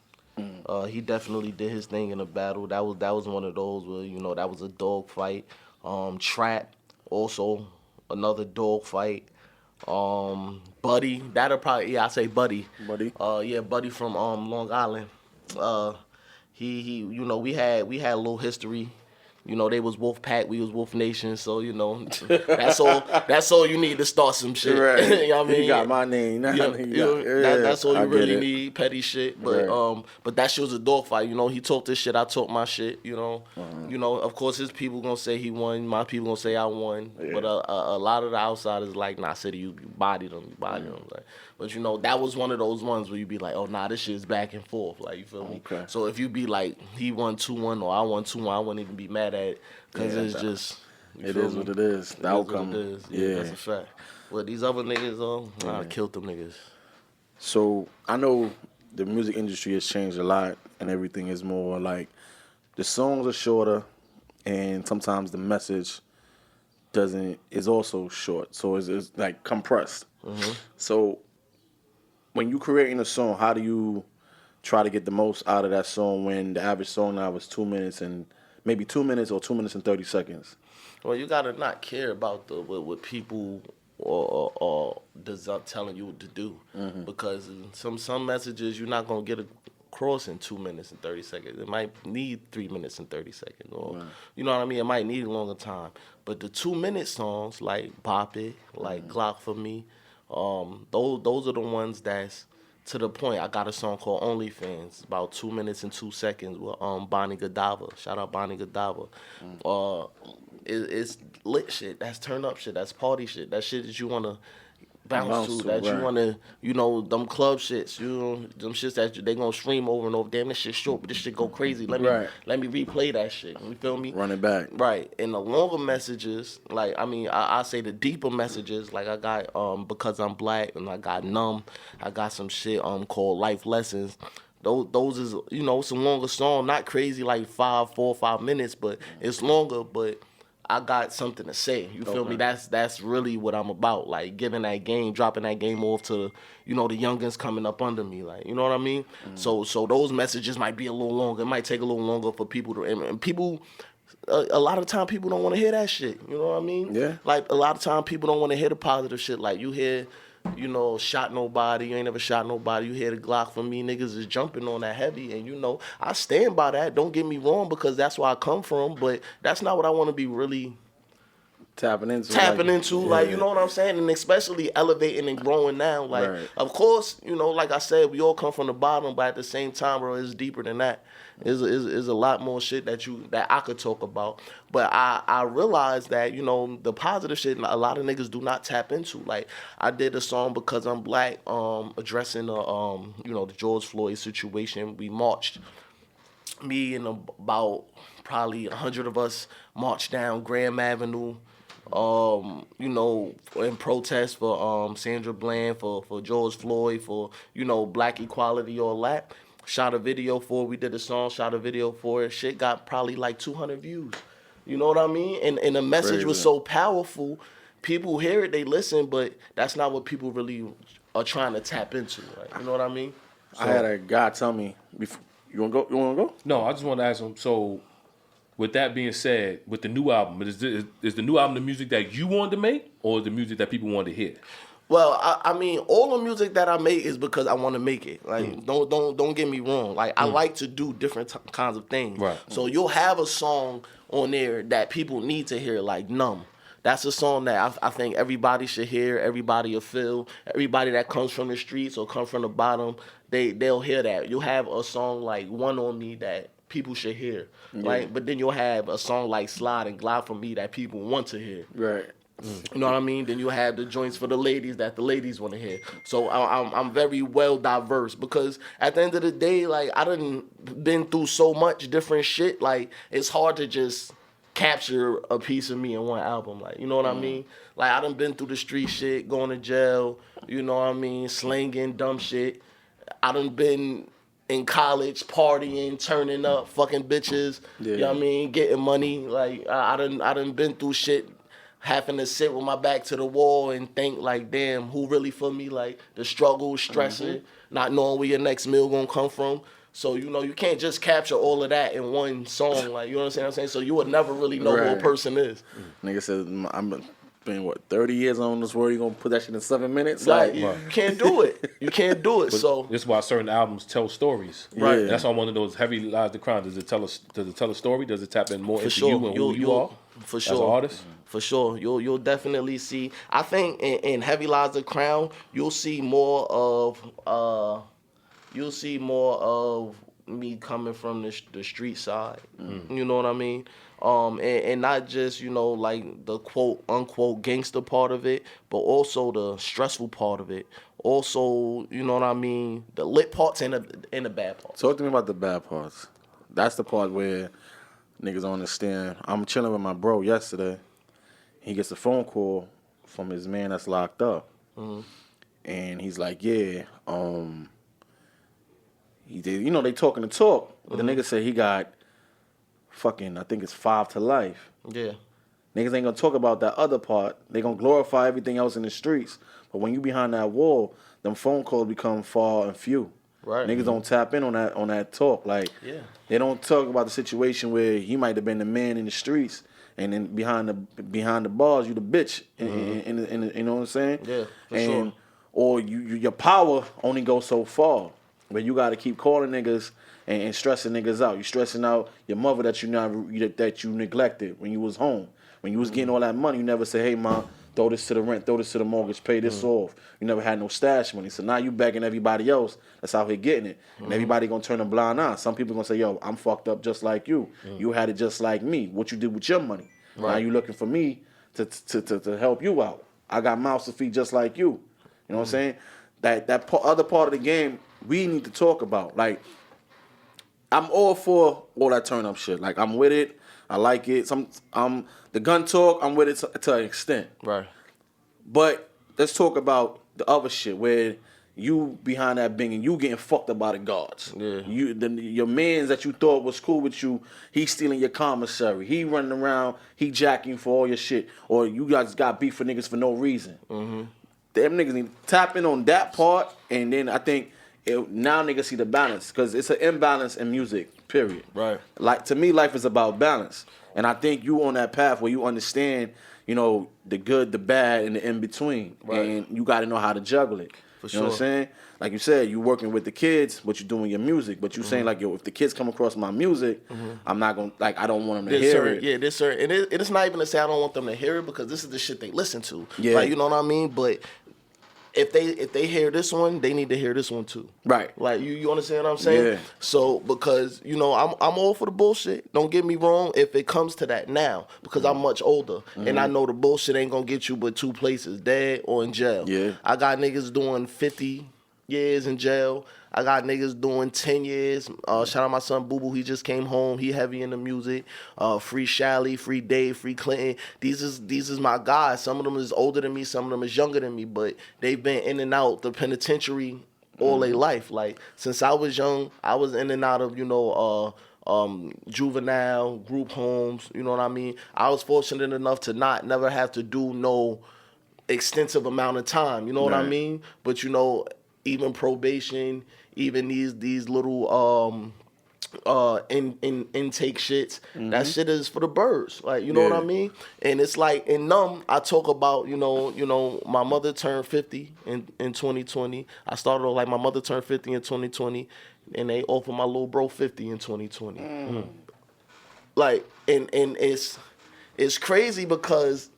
He definitely did his thing in the battle. That was one of those where, you know, that was a dog fight. Trap, also another dog fight. Buddy, that'll probably, I say Buddy. Buddy. Yeah, Buddy from Long Island. He you know, we had a little history. You know, they was Wolf Pack, we was Wolf Nation, so you know, that's all you need to start some shit. Right. You know what I mean? You got my name. Now. That's all I you get really it. need, petty shit. But Right. but that shit was a dog fight. You know, he talked his shit, I talked my shit. You know, Uh-huh. you know. Of course, his people gonna say he won. My people gonna say I won. But a lot of the outsiders like, nah, City, you bodied him, Like, but you know, that was one of those ones where you be like, oh, nah, this shit's back and forth. Like, you feel me? Okay. So if you be like, he won 2-1 or I won 2-1, I wouldn't even be mad at it, because Yeah, it's just. you It feel is me? what it is. The It is outcome. what it is. Yeah. That's a fact. But these other niggas, I killed them niggas. So I know the music industry has changed a lot, and everything is more like the songs are shorter, and sometimes the message is also short. So it's like compressed. So when you creating a song, how do you try to get the most out of that song when the average song now is 2 minutes and maybe 2 minutes or 2 minutes and 30 seconds? Well, you gotta not care about what people or telling you what to do, because some messages you're not gonna get across in 2 minutes and 30 seconds. It might need 3 minutes and 30 seconds, or you know what I mean. It might need a longer time. But the 2 minute songs like Bop It, like Glock for Me, those are the ones that's to the point. I got a song called OnlyFans, about 2 minutes and 2 seconds with Bonnie Godiva. Shout out Bonnie Godiva. It's lit shit. That's turn up shit. That's party shit. That shit that you wanna bounce to, that you wanna, you know, them club shits, you know, them shits that they gonna stream over and over. Damn, this shit short, but this shit go crazy. Let me replay that shit. You feel me? Run it back. Right. And the longer messages, like I say the deeper messages, like I got Because I'm Black, and I got Numb. I got some shit called Life Lessons. Those is, you know, it's a longer song, not crazy like 4 or 5 minutes, but it's longer, but I got something to say. You feel me? That's really what I'm about. Like giving that game, dropping that game off to, you know, the youngins coming up under me. Like, you know what I mean? So those messages might be a little longer. It might take a little longer for people to, and people, a lot of time people don't want to hear that shit. You know what I mean? Yeah. Like a lot of time people don't want to hear the positive shit. Like you hear, you know, shot nobody, you ain't never shot nobody, you hear the Glock from me, niggas is jumping on that heavy, and you know, I stand by that, don't get me wrong, because that's where I come from, but that's not what I want to be really tapping into, like, you know what I'm saying, and especially elevating and growing now, like, of course, you know, like I said, we all come from the bottom, but at the same time, bro, it's deeper than that. Is a lot more shit that I could talk about, but I realized that, you know, the positive shit a lot of niggas do not tap into. Like I did a song Because I'm Black, addressing the you know, the George Floyd situation. We marched, me and about probably 100 of us marched down Graham Avenue, you know, in protest for Sandra Bland, for George Floyd, for, you know, black equality, all that. Shot a video for it. We did a song, shot a video for it. Shit got probably like 200 views. You know what I mean? And the message was so powerful. People hear it, they listen, but that's not what people really are trying to tap into. Like, you know what I mean? So, I had a guy tell me, you want to go? No, I just want to ask him, so with that being said, with the new album, is the new album the music that you wanted to make, or the music that people wanted to hear? Well, I mean, all the music that I make is because I want to make it. Like, don't get me wrong. Like, I like to do different kinds of things. Right. So you'll have a song on there that people need to hear, like Numb. That's a song that I think everybody should hear. Everybody will feel. Everybody that comes from the streets or come from the bottom, they'll hear that. You'll have a song like One on Me that people should hear. Right. But then you'll have a song like Slide and Glide from Me that people want to hear. Right. You know what I mean? Then you have the joints for the ladies that the ladies want to hear. So I'm very well diverse, because at the end of the day, like, I done been through so much different shit. Like, it's hard to just capture a piece of me in one album. Like, you know what I mean? Like, I done been through the street shit, going to jail, you know what I mean, slinging dumb shit. I done been in college, partying, turning up, fucking bitches, you know what I mean, getting money. Like, I done been through shit, having to sit with my back to the wall and think, like, damn, who really for me? Like, the struggle, stressing, not knowing where your next meal gonna come from. So, you know, you can't just capture all of that in one song. Like, you understand what I'm saying? So you would never really know who a person is. Nigga said, I'm been, 30 years on this world, you gonna put that shit in 7 minutes? Like, you can't do it. You can't do it. So this is why certain albums tell stories. Right. That's why one of those Heavy Lies the Crown. Does it tell a story? Does it tap in more into you and who you are? For sure. As an artist? For sure. You'll definitely see. I think in Heavy Lies the Crown, you'll see more of me coming from the street side. You know what I mean? And not just, you know, like the quote unquote gangster part of it, but also the stressful part of it. Also, you know what I mean, the lit parts and the bad parts. Talk to me about the bad parts. That's the part where niggas don't understand. I'm chilling with my bro yesterday. He gets a phone call from his man that's locked up. And he's like, yeah, he did, you know, they talking the talk. But the nigga said he got fucking, I think it's 5 to life. Yeah. Niggas ain't gonna talk about that other part. They gonna glorify everything else in the streets. But when you behind that wall, them phone calls become far and few. Right. Niggas don't tap in on that talk. Like, they don't talk about the situation where he might have been the man in the streets, and then behind the bars, you the bitch. In you know what I'm saying? Yeah, for sure. Or your power only goes so far. But you got to keep calling niggas and stressing niggas out. You stressing out your mother that you neglected when you was home. When you was getting all that money, you never say, hey, mom, throw this to the rent, throw this to the mortgage, pay this off. You never had no stash money. So now you begging everybody else that's out here getting it. And everybody going to turn a blind eye. Some people going to say, yo, I'm fucked up just like you. You had it just like me. What you did with your money. Now you looking for me to help you out. I got mouths to feed just like you. You know what I'm saying? Other part of the game we need to talk about. Like, I'm all for all that turn up shit. Like, I'm with it. I like it. The gun talk, I'm with it to an extent. Right. But let's talk about the other shit where you behind that bing and you getting fucked up by the guards. Yeah. Your mans that you thought was cool with you, he stealing your commissary. He running around, he jacking you for all your shit. Or you guys got beef for niggas for no reason. Mm-hmm. Them niggas need to tap in on that part, and then I think now niggas see the balance, because it's an imbalance in music, period. Right. Like, to me, life is about balance. And I think you on that path where you understand, you know, the good, the bad, and the in-between. Right. And you got to know how to juggle it. For You know what I'm saying? Like you said, you working with the kids, but you doing your music. But you saying, like, yo, if the kids come across my music, I'm not going to, like, I don't want them to hear it. Yeah, this certain. And it's not even to say I don't want them to hear it, because this is the shit they listen to. Yeah. Like, you know what I mean? But if they hear this one, they need to hear this one too. Right. Like, you understand what I'm saying? Yeah. So, because, you know, I'm all for the bullshit. Don't get me wrong, if it comes to that now, because I'm much older and I know the bullshit ain't gonna get you but two places, dead or in jail. Yeah. I got niggas doing 50 years in jail. I got niggas doing 10 years. Shout out my son Boo Boo. He just came home. He heavy in the music. Free Shally, free Dave, free Clinton. These is my guys. Some of them is older than me. Some of them is younger than me. But they've been in and out the penitentiary all their life. Like, since I was young, I was in and out of, you know, juvenile, group homes. You know what I mean? I was fortunate enough to never have to do no extensive amount of time. You know what I mean? But, you know, even probation, even these little intake shits, that shit is for the birds. Like, you know what I mean? And it's like, in Numb, I talk about, you know, my mother turned 50 in 2020. I started off like my mother turned 50 in 2020, and they offered my little bro 50 in 2020. Like, and it's crazy because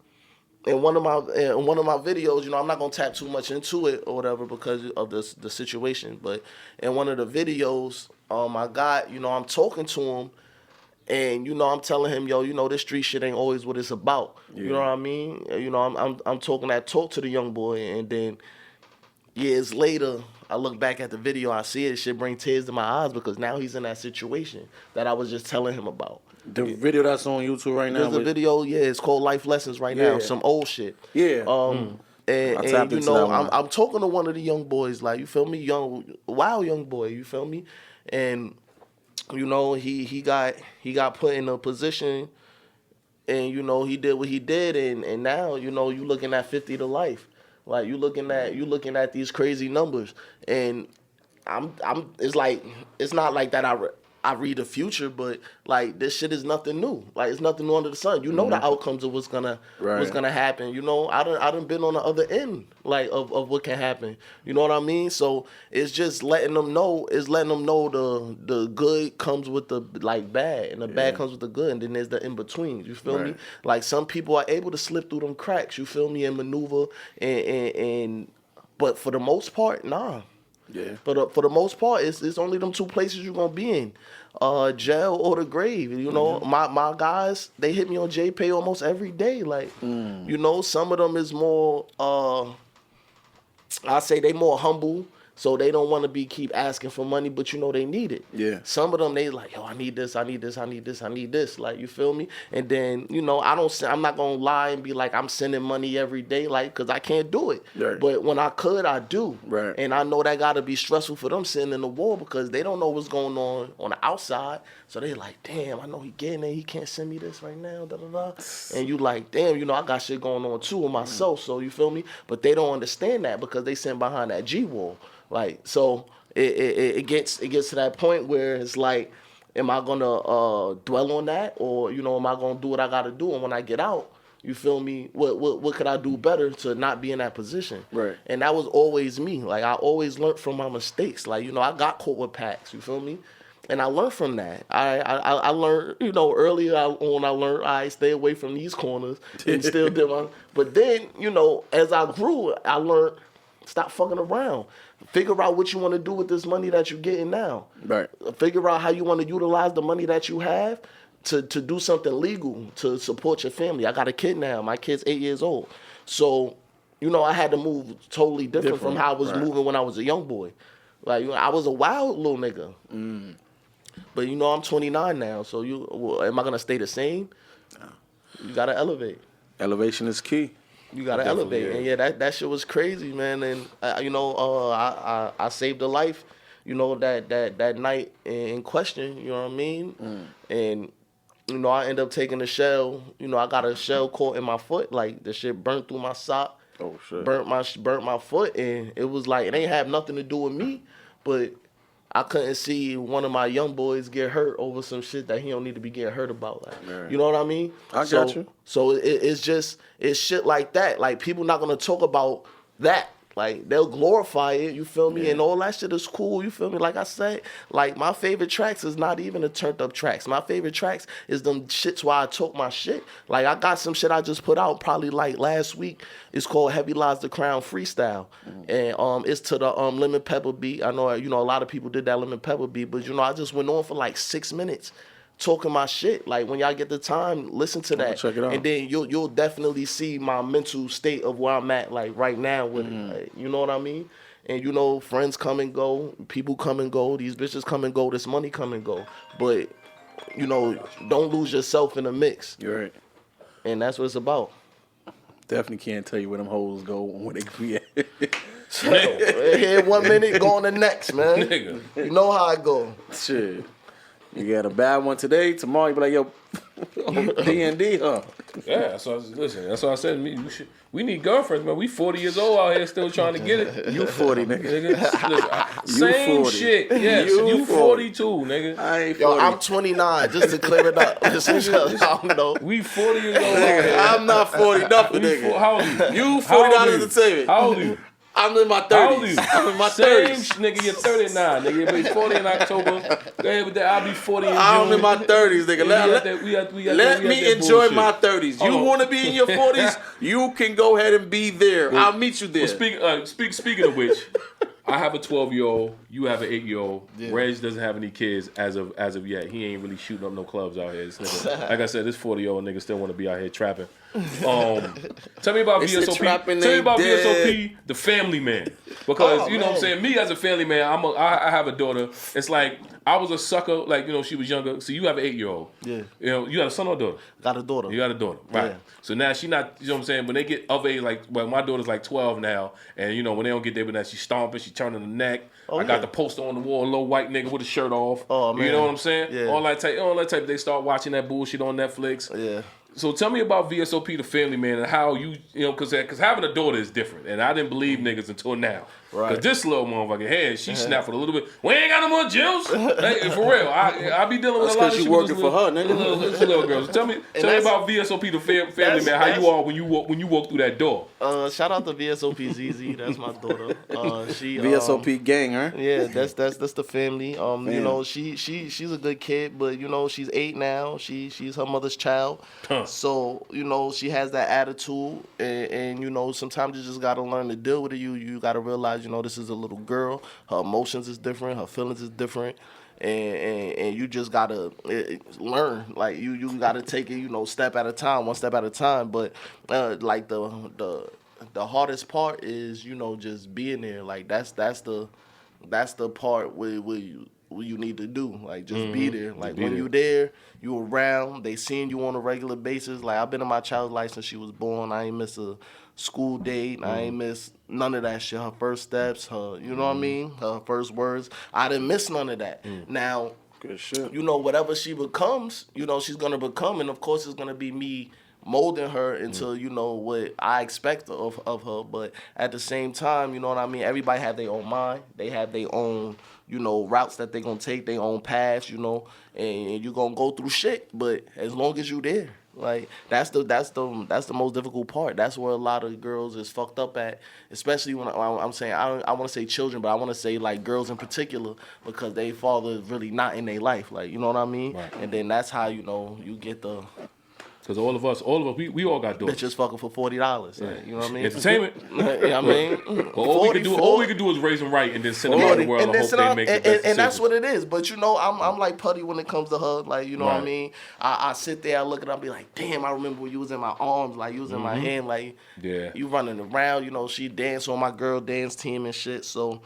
in one of my videos, you know, I'm not gonna tap too much into it or whatever because of the situation. But in one of the videos, I got, you know, I'm talking to him, and, you know, I'm telling him, yo, you know, this street shit ain't always what it's about. Yeah. You know what I mean? You know, I'm talking that talk to the young boy, and then years later, I look back at the video, I see it, shit bring tears to my eyes because now he's in that situation that I was just telling him about. The video that's on YouTube right now. There's a video, it's called Life Lessons right now, some old shit. Yeah. And you know, I'm talking to one of the young boys, like, you feel me, wild young boy, you feel me, and you know, he got put in a position, and you know, he did what he did, and now, you know, you looking at 50 to life, like you looking at these crazy numbers, and it's like, it's not like that I read the future, but like, this shit is nothing new. Like, it's nothing new under the sun. You know the outcomes of what's gonna happen. You know, I done been on the other end, like, of what can happen. You know what I mean? So it's just letting them know. It's letting them know the good comes with the, like, bad, and the bad comes with the good, and then there's the in between. You feel me? Like, some people are able to slip through them cracks. You feel me? And maneuver, but for the most part, nah. Yeah. But for the most part, it's only them two places you're gonna be in, jail or the grave. You know, my guys, they hit me on JPay almost every day. Like, you know, some of them is more, I say they more humble, so they don't want to keep asking for money, but you know they need it. Yeah. Some of them, they like, yo, I need this, I need this, I need this, I need this. Like, you feel me? And then, you know, I'm not gonna lie and be like, I'm sending money every day, like, cause I can't do it. Right. But when I could, I do. Right. And I know that gotta be stressful for them sitting in the war because they don't know what's going on the outside. So they like, damn, I know he getting it, he can't send me this right now, da da da. And you like, damn, you know, I got shit going on too with myself. So you feel me? But they don't understand that because they sitting behind that G wall. Like, so it gets to that point where it's like, am I gonna dwell on that, or, you know, am I gonna do what I gotta do? And when I get out, you feel me, what could I do better to not be in that position? Right. And that was always me. Like, I always learned from my mistakes. Like, you know, I got caught with packs. You feel me? And I learned from that. I learned, you know, earlier on I learned I stay away from these corners and still did my. But then, you know, as I grew, I learned, stop fucking around. Figure out what you want to do with this money that you're getting now. Right. Figure out how you want to utilize the money that you have to do something legal to support your family. I got a kid now. My kid's 8 years old. So you know, I had to move totally different from how I was moving when I was a young boy. Like, you know, I was a wild little nigga. But, you know, I'm 29 now, so am I going to stay the same? You got to elevate. Elevation is key. You got to elevate. And, that shit was crazy, man. And, you know, I saved a life, you know, that night in question, you know what I mean? And, you know, I ended up taking a shell. You know, I got a shell caught in my foot. Like, the shit burnt through my sock. Oh, shit. Burnt my foot. And it was like, it ain't have nothing to do with me, but I couldn't see one of my young boys get hurt over some shit that he don't need to be getting hurt about. Like, you know what I mean? I got you. So it's shit like that. Like, people not gonna talk about that. Like, they'll glorify it, you feel me? And all that shit is cool, you feel me? Like I said, like, my favorite tracks is not even the turned up tracks. My favorite tracks is them shits where I talk my shit. Like, I got some shit I just put out probably like last week. It's called Heavy Lies the Crown Freestyle. And it's to the Lemon Pepper beat. I know, you know, a lot of people did that Lemon Pepper beat, but, you know, I just went on for like 6 minutes talking my shit. Like, when y'all get the time, listen to that. Check it out. And then you'll definitely see my mental state of where I'm at, like, right now with it. Like, you know what I mean? And, you know, friends come and go, people come and go, these bitches come and go, this money come and go. But, you know, don't lose yourself in the mix. You're right. And that's what it's about. Definitely can't tell you where them hoes go and where they be at. So, here 1 minute, go on the next, man. Nigga. You know how I go. Shit. You got a bad one today, tomorrow you be like, yo, D&D, huh? Yeah, that's what I said. We need girlfriends, man. We 40 years old out here still trying to get it. You 40, nigga. Same 40. shit. Yes, you 42, nigga. I ain't 40. Yo, I'm 29, just to clear it up. I don't know. We 40 years old out here. I'm not 40, nothing, nigga. How old are you? You 40 dollars to tell me. How old are you? I'm in my 30s. How old are you? I'm in my Same 30s. nigga, you're 39, nigga. You'll be 40 in October. Go ahead with that. I'll be 40 in June. I'm in my 30s, nigga. Let me enjoy my 30s. You want to be in your 40s? You can go ahead and be there. I'll meet you there. Well, speaking of which, I have a 12-year-old. You have an 8-year-old. Yeah. Reg doesn't have any kids as of yet. He ain't really shooting up no clubs out here. This nigga, like I said, this 40-year-old nigga still want to be out here trapping. Tell me about VSOP. Tell me about VSOP, the family man. Because you know what I'm saying. Me as a family man, I have a daughter. It's like I was a sucker. Like, you know, she was younger. So you have an 8-year-old. Yeah. You know, you got a son or a daughter? Got a daughter. You got a daughter, right? Yeah. So now she not. You know what I'm saying. When they get of age, like, well, my daughter's like 12 now, and you know when they don't get there, but now she's stomping, she turning the neck. I got the poster on the wall, a little white nigga with a shirt off. Oh man. You know what I'm saying? Yeah. All that type. They start watching that bullshit on Netflix. Yeah. So tell me about VSOP, the family man, and how you know, because having a daughter is different, and I didn't believe niggas until now. Right. Because this little motherfucker head, she snapped for a little bit. We ain't got no more Jills. Like, for real, I be dealing with a lot of shit. You working for her, nigga. Little girls. Tell me about VSOP, the family man. How you are when you walk through that door. Shout out to VSOP ZZ. That's my daughter. She VSOP gang, huh? Yeah, that's the family. You know, she's a good kid, but you know she's 8 now. She's her mother's child. So you know she has that attitude, and you know sometimes you just gotta learn to deal with it. You gotta realize, you know, this is a little girl. Her emotions is different. Her feelings is different. And you just gotta learn. Like you gotta take it, you know, step at a time, one step at a time. But like the hardest part is, you know, just being there. Like that's the part where you need to do. Like just be there. Like when you there, you around. They seeing you on a regular basis. Like I've been in my child's life since she was born. I ain't miss a school date. I ain't miss none of that shit. Her first steps, her, you know what I mean? Her first words. I didn't miss none of that. Now, good shit. You know, whatever she becomes, you know, she's gonna become, and of course it's gonna be me molding her into, you know, what I expect of her. But at the same time, you know what I mean? Everybody have their own mind. They have their own, you know, routes that they gonna take, their own paths, you know, and you gonna go through shit. But as long as you there. Like that's the most difficult part. That's where a lot of girls is fucked up at, especially when I'm saying I want to say children, but I want to say like girls in particular, because they father is really not in their life. Like, you know what I mean? Right. And then that's how, you know, you get the Because all of us, we all got daughters. Bitches fucking for $40. Like, you know what I mean? Entertainment. Yeah, I mean, all we can do is raise them right and then send them out in the world and hope they make the best decision. And that's what it is. But you know, I'm like putty when it comes to her. Like, you know what I mean? I sit there, I look at her, I be like, damn, I remember when you was in my arms, like you was in my hand, like you running around. You know, she dance on my girl dance team and shit. So.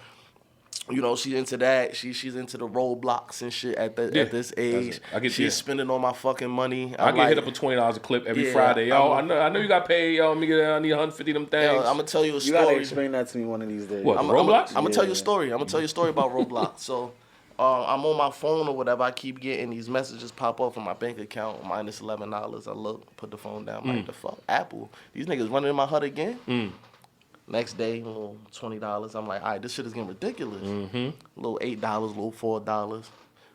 You know, she's into that. She's into the roadblocks and shit at this age. She's spending all my fucking money. I get hit up for $20 a clip every Friday. Yo, I know you got paid. Yo, I need 150 them things. I'm gonna tell you a story. You gotta explain that to me one of these days. What, Roblox? I'm gonna tell you a story. I'm gonna tell you a story about Roblox. So, I'm on my phone or whatever. I keep getting these messages pop up from my bank account, minus $11. I look, put the phone down. Like, the fuck, Apple? These niggas running in my HUD again? Next day, $20. I'm like, all right, this shit is getting ridiculous. A little $8, a little $4.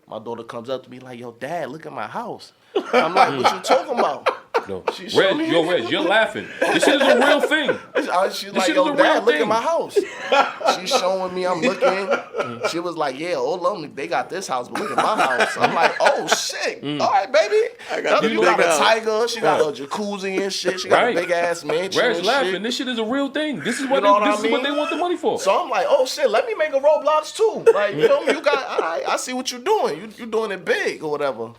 My daughter comes up to me like, yo, Dad, look at my house. I'm like, what you talking about? No. Reg, you're laughing. This shit is a real thing. She's like, yo, Dad, look at my house. She's showing me, I'm looking. She was like, yeah, all of them, they got this house, but look at my house. I'm like, oh, shit. All right, baby. You got a tiger. She got a jacuzzi and shit. She got a big-ass mansion Reg's and laughing. shit. This shit is a real thing. This is what they want the money for. So I'm like, oh, shit, let me make a Roblox, too. Like, you know, you got, all right, I see what you're doing. You doing it big or whatever.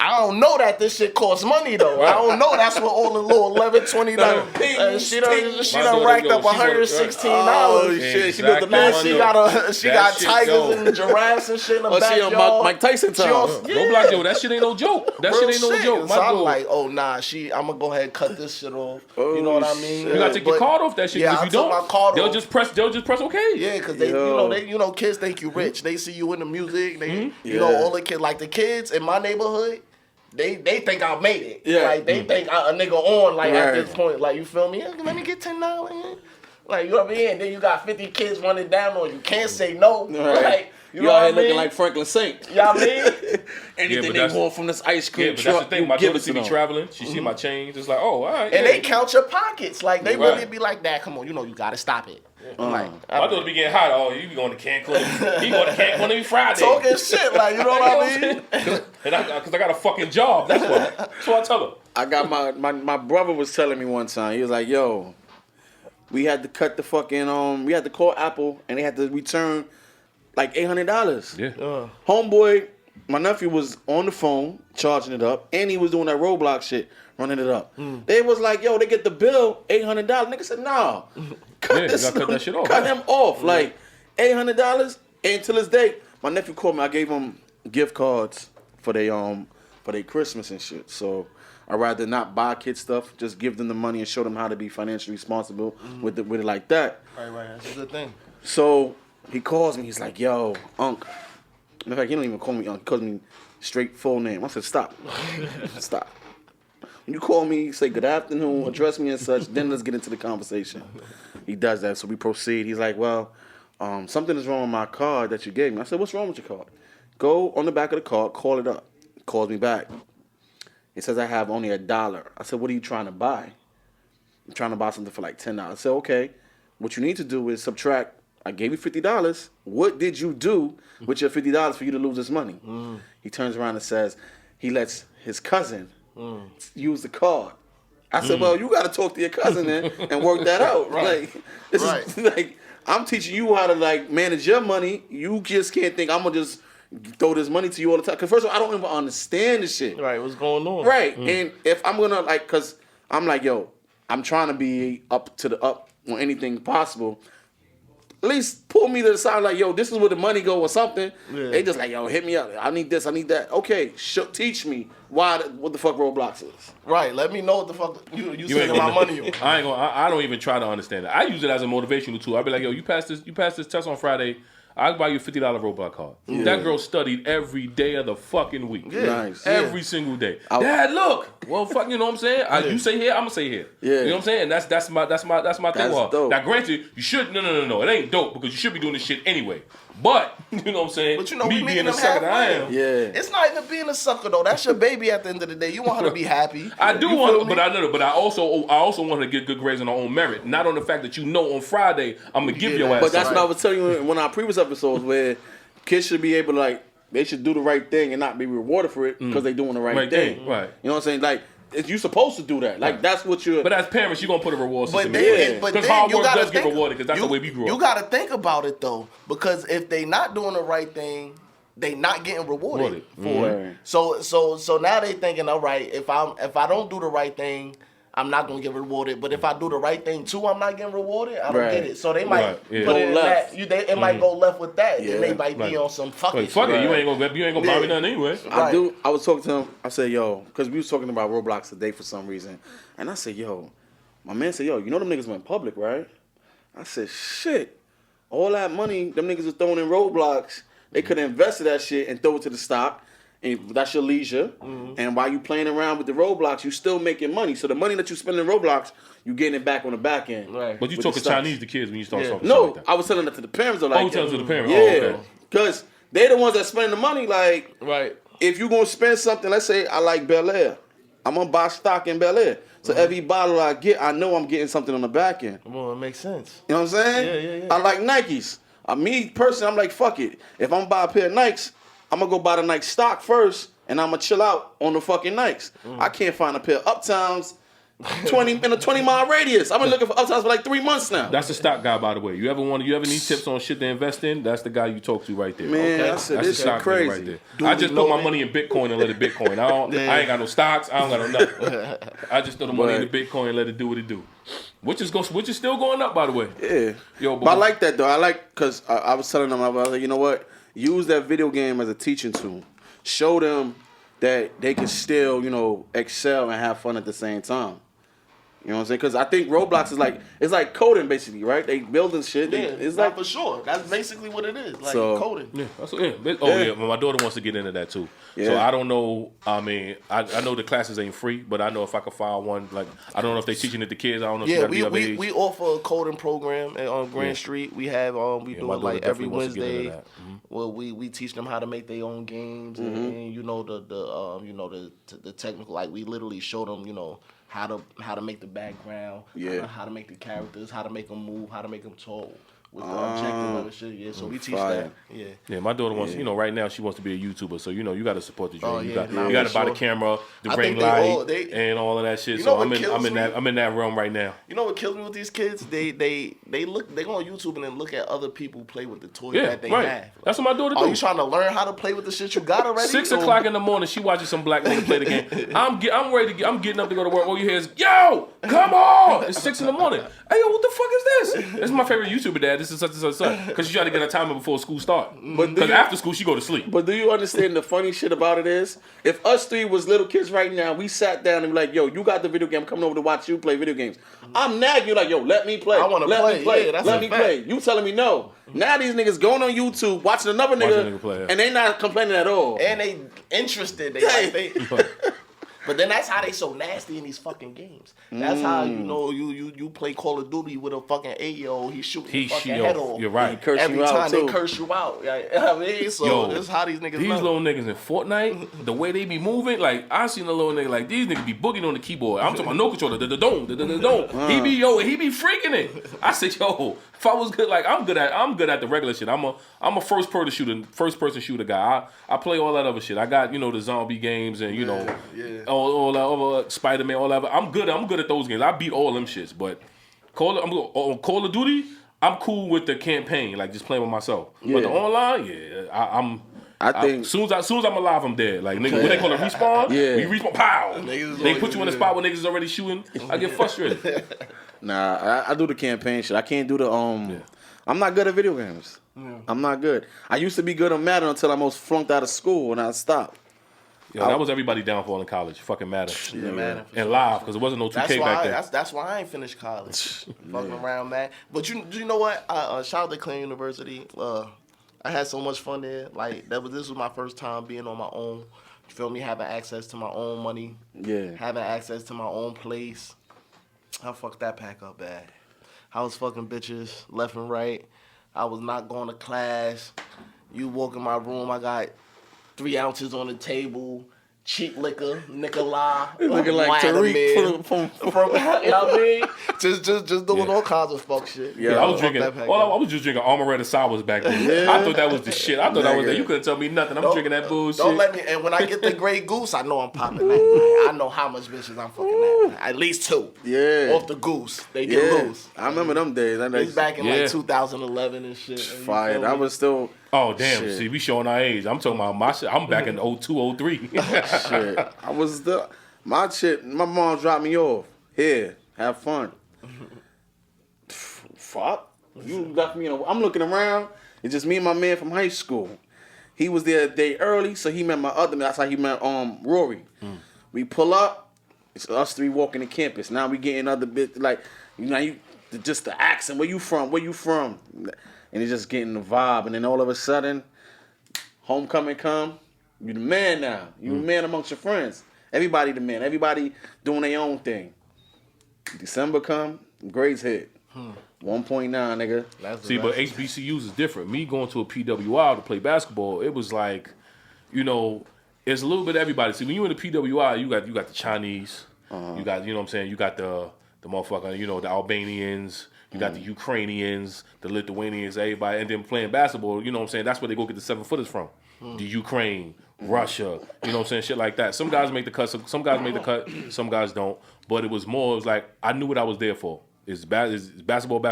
I don't know that this shit costs money though. Right. I don't know that's what all the little $11, $20. She done racked up $116. Oh shit! She built the mansion. She got tigers and giraffes and shit in the backyard. She on Mike Tyson time. Roblox, yo, that shit ain't no joke. That shit ain't no joke. So I'm like, oh nah, I'm gonna go ahead and cut this shit off. You know what I mean? You gotta take your card off that shit. Yeah, if you don't, they'll just press okay. Yeah, because they kids think you rich. They see you in the music. They you know all the kids like the kids in my neighborhood. They think I made it. Yeah. Like, they think a nigga on, like, at this point. Like, you feel me? Let me get $10. Like, you know what I mean? And then you got 50 kids running down on you. Can't say no. Right. Like, you know out here looking like Franklin Saint. You know what I mean? Anything they want from this ice cream truck, that's the thing. My daughter see me traveling. She see my change. It's like, oh, all right. And they count your pockets. Like, they really be like, Dad, come on. You know, you got to stop it. Like, my daughter be getting hot. Oh, you be going to Cancun. He going to Cancun every Friday. Talking shit, like, you know what I mean? Because I got a fucking job. That's what. That's what I tell her. I got my brother was telling me one time. He was like, yo, we had to cut the fucking, we had to call Apple and they had to return like $800. Yeah. Homeboy, my nephew was on the phone charging it up and he was doing that Roblox shit, running it up. They was like, yo, they get the bill, $800. Nigga said, nah. Cut that shit off. Cut him off. Like $800. And to this day, my nephew called me. I gave him gift cards for their Christmas and shit. So I'd rather not buy kid stuff, just give them the money and show them how to be financially responsible with it like that. Right. That's a good thing. So he calls me. He's like, yo, Unc. In fact, he don't even call me Unc. He calls me straight full name. I said, stop. Stop. When you call me, say good afternoon, address me and such, then let's get into the conversation. He does that, so we proceed. He's like, well, something is wrong with my card that you gave me. I said, what's wrong with your card? Go on the back of the card, call it up. He calls me back. He says, I have only $1. I said, what are you trying to buy? I'm trying to buy something for like $10. I said, okay, what you need to do is subtract, I gave you $50. What did you do with your $50 for you to lose this money? He turns around and says, he lets his cousin use the card. I said, well, you got to talk to your cousin then and work that out. Like, this is like, I'm teaching you how to like manage your money. You just can't think I'm gonna just throw this money to you all the time. Cause first of all, I don't even understand this shit. Right, what's going on? Right, and if I'm gonna like, cause I'm like, yo, I'm trying to be up on anything possible. At least pull me to the side like, yo, this is where the money go or something. Yeah. They just like, yo, hit me up. I need this, I need that. Okay, teach me what the fuck Roblox is. Right, let me know what the fuck you spending my money on. I don't even try to understand it. I use it as a motivational tool. I'll be like, yo, you passed this test on Friday. I'll buy you a $50 Roblox card. Yeah. That girl studied every day of the fucking week. Yeah. Nice. Every single day. Dad, look. Well, fuck, you know what I'm saying? You say here, I'm gonna say here. Yeah. You know what I'm saying? That's my thing. Dope. Now, granted, you should no. It ain't dope because you should be doing this shit anyway. But you know what I'm saying? But you know, me being a sucker that I am. Yeah. It's not even being a sucker though. That's your baby at the end of the day. You want her to be happy. I do want, but I also want her to get good grades on her own merit, not on the fact that on Friday I'm gonna give your ass. But that's what I was telling you in one of our previous episodes where kids should be able to they should do the right thing and not be rewarded for it because they're doing the right thing. Right. You know what I'm saying? Like you supposed to do that. Like that's what you're. But as parents, you're gonna put a reward system But in then, there. but Because then hard you work gotta does get think, rewarded. Because that's the way we grew up. You gotta think about it though, because if they not doing the right thing, they not getting rewarded for it. So now they thinking, all right, if I don't do the right thing, I'm not gonna get rewarded. But if I do the right thing too, I'm not getting rewarded. I don't get it. So they might put it in left. that. It might go left with that. It might be on some fucking fuck shit. it, you ain't gonna buy me nothing anyway. I was talking to him. I said, yo, because we was talking about Roblox today for some reason, and I said, yo, my man said, yo, you know them niggas went public, right? I said, shit, all that money them niggas was throwing in Roblox, they could have invested that shit and throw it to the stock. And that's your leisure. And while you playing around with the Roblox, you still making money. So the money that you spend in Roblox, you getting it back on the back end. Right. But you talking Chinese to kids when you start talking No, like that. I was telling that to the parents though. Like, you telling it to the parents? Yeah. Oh, okay. Because they're the ones that spending the money. Like, Right. if you gonna spend something, let's say I like Bel Air. I'm gonna buy stock in Bel Air. So every bottle I get, I know I'm getting something on the back end. Well, it makes sense. You know what I'm saying? Yeah. I like Nikes. Me personally, I'm like, fuck it. If I'm gonna buy a pair of Nikes, I'm gonna go buy the Nike stock first, and I'm gonna chill out on the fucking Nikes. I can't find a pair of Uptowns in a 20-mile radius. I've been looking for Uptowns for like 3 months now. That's the stock guy, by the way. You ever need tips on shit to invest in? That's the guy you talk to right there. Man, okay? I said, That's this the stock shit crazy. right there. I just put my money in Bitcoin and let it Bitcoin. I ain't got no stocks. I don't got no nothing. I just throw the money in the Bitcoin and let it do what it do. Which is still going up, by the way. Yeah. Yo, but I like that though. I like because I was telling them, I was like, you know what? Use that video game as a teaching tool. Show them that they can still, excel and have fun at the same time. You know what I'm saying? Because I think Roblox is like coding basically, right? They building shit. It's like for sure. That's basically what it is. Like So- coding. Yeah, yeah. My daughter wants to get into that too. Yeah. So I don't know. I mean, I know the classes ain't free, but I know if I could find one, like I don't know if they teaching it to kids. I don't know. If you gotta be of age. we offer a coding program on Grand Street. We have we do my it daughter like every definitely wants to get into Wednesday. that. Well, we teach them how to make their own games and the technical. Like we literally show them how to make the background, how to make the characters, how to make them move, how to make them talk with the objective and shit. Yeah, so we teach that. Yeah. Yeah, my daughter wants. Right now she wants to be a YouTuber. So you got to support the dream. You got nah, to for buy the sure. camera, the I ring think light, they and all of that shit. You So know I'm what kills me? I'm in that realm right now. You know what kills me with these kids? They go on YouTube and then look at other people play with the toys Yeah, that they right. have. That's what my daughter Are do. you trying to learn how to play with the shit you got already? 6 o'clock in the morning, she watching some black nigga play the game. I'm ready to I'm getting up to go to work. All you hear is, yo, come on! It's 6 in the morning. Hey, yo, what the fuck is this? This is my favorite YouTuber, Dad. This is such and such and such. Because she try to get a timer before school start. Because after school, she go to sleep. But do you understand the funny shit about it is, if us three was little kids right now, we sat down and be like, yo, you got the video game, I'm coming over to watch you play video games. I'm nagging you like, yo, let me play. I wanna let play. me play. Yeah, that's let a me fact. play. You telling me no. Now these niggas going on YouTube, watching another nigga, play, yeah. and they not complaining at all. And they interested. They But then that's how they so nasty in these fucking games. That's how you play Call of Duty with a fucking 8-year-old. He's shooting your fucking head off. You're right. curse Every you out, time too. they curse you out. You know what I mean? So this is how these niggas These learn. little niggas in Fortnite, the way they be moving, like I seen a little nigga like these niggas be boogieing on the keyboard. I'm talking about no controller, the dome. He be freaking it. I said, yo, if I was good, like I'm good at the regular shit. I'm a first person shooter guy. I play all that other shit. I got the zombie games and all that other Spider-Man, all that. I'm good at those games. I beat all them shits. But Call of Duty, I'm cool with the campaign, like just playing with myself. But the online, I think as soon as I'm alive, I'm dead. Like nigga, what they call it, respawn? Yeah. We respawn, pow. They put you in a spot where niggas is already shooting. I get frustrated. Nah, I do the campaign shit. I can't do the I'm not good at video games. I'm not good. I used to be good on Madden until I almost flunked out of school and I stopped. Yeah, that was everybody's downfall in college. Fucking Madden. Yeah, Madden. And live, because there wasn't no 2K back then. That's why I ain't finished college. Fucking around, man. But you know what? Shout out to Clean University. I had so much fun there. Like this was my first time being on my own. You feel me? Having access to my own money. Yeah. Having access to my own place. I fucked that pack up bad. I was fucking bitches left and right. I was not going to class. You walk in my room, I got 3 ounces on the table. cheap liquor, Nikolai, Looking like Tariq from you know what I mean? Just doing all kinds of fuck shit. Yeah, I was Fuck drinking. that pack, I was just drinking Amaretto sours back then. I thought that was the shit. I thought that was that. You couldn't tell me nothing. I'm drinking that bullshit. Don't let me. And when I get the Grey Goose, I know I'm popping that. Night. I know how much bitches I'm fucking that. Night. At least 2. Yeah. Off the Goose, they get loose. I remember them days. It's back in like 2011 and shit. Fire. That was still. Oh damn! Shit. See, we showing our age. I'm talking about my shit. I'm back in 02, 03. Shit. I was my shit. My mom dropped me off. Here, have fun. Fuck. You left me. I'm looking around. It's just me and my man from high school. He was there a day early, so he met my other man. That's how he met Rory. We pull up. It's us 3 walking the campus. Now we getting other bit like just the accent. Where you from? Where you from? And it's just getting the vibe. And then all of a sudden, homecoming come. You the man now. You the man amongst your friends. Everybody the man. Everybody doing their own thing. December come, grades hit. 1.9, nigga. See, but HBCUs is different. Me going to a PWI to play basketball, it was like, it's a little bit of everybody. See, when you in the PWI, you got the Chinese, you got, you know what I'm saying, you got the motherfucker, the Albanians, you got the Ukrainians, the Lithuanians, everybody, and then playing basketball, you know what I'm saying, that's where they go get the 7-footers from. The Ukraine, Russia, you know what I'm saying, shit like that. Some guys make the cut, some guys make the cut, some guys don't. But it was like, I knew what I was there for. It's basketball.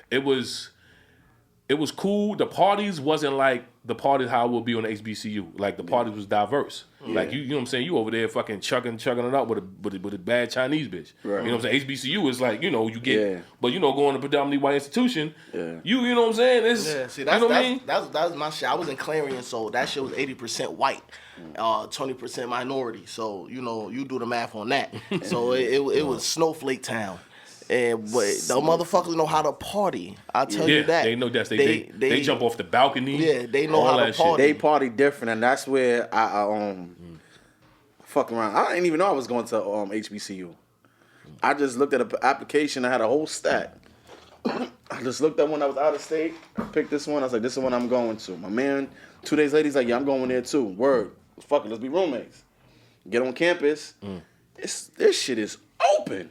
It was cool. The parties wasn't like the parties how it would be on the HBCU. Like the parties was diverse. Like you know what I'm saying. You over there fucking chugging it up with a bad Chinese bitch. Right. You know what I'm saying. HBCU is like you get, but going to a predominantly white institution. Yeah. You know what I'm saying. It's, see, that's, you know what I mean. That's my shit. I was in Clarion, so that shit was 80% white, 20% minority. So you do the math on that. So it was Snowflake Town. But the motherfuckers know how to party. I tell you that. They know that. They jump off the balcony. Yeah, they know how to party. They party different, and that's where I fuck around. I didn't even know I was going to HBCU. I just looked at an application. I had a whole stack. I just looked at one that was out of state. I picked this one. I was like, this is the one I'm going to. My man, 2 days later, he's like, yeah, I'm going there too. Word. Fuck it, let's be roommates. Get on campus. This shit is open.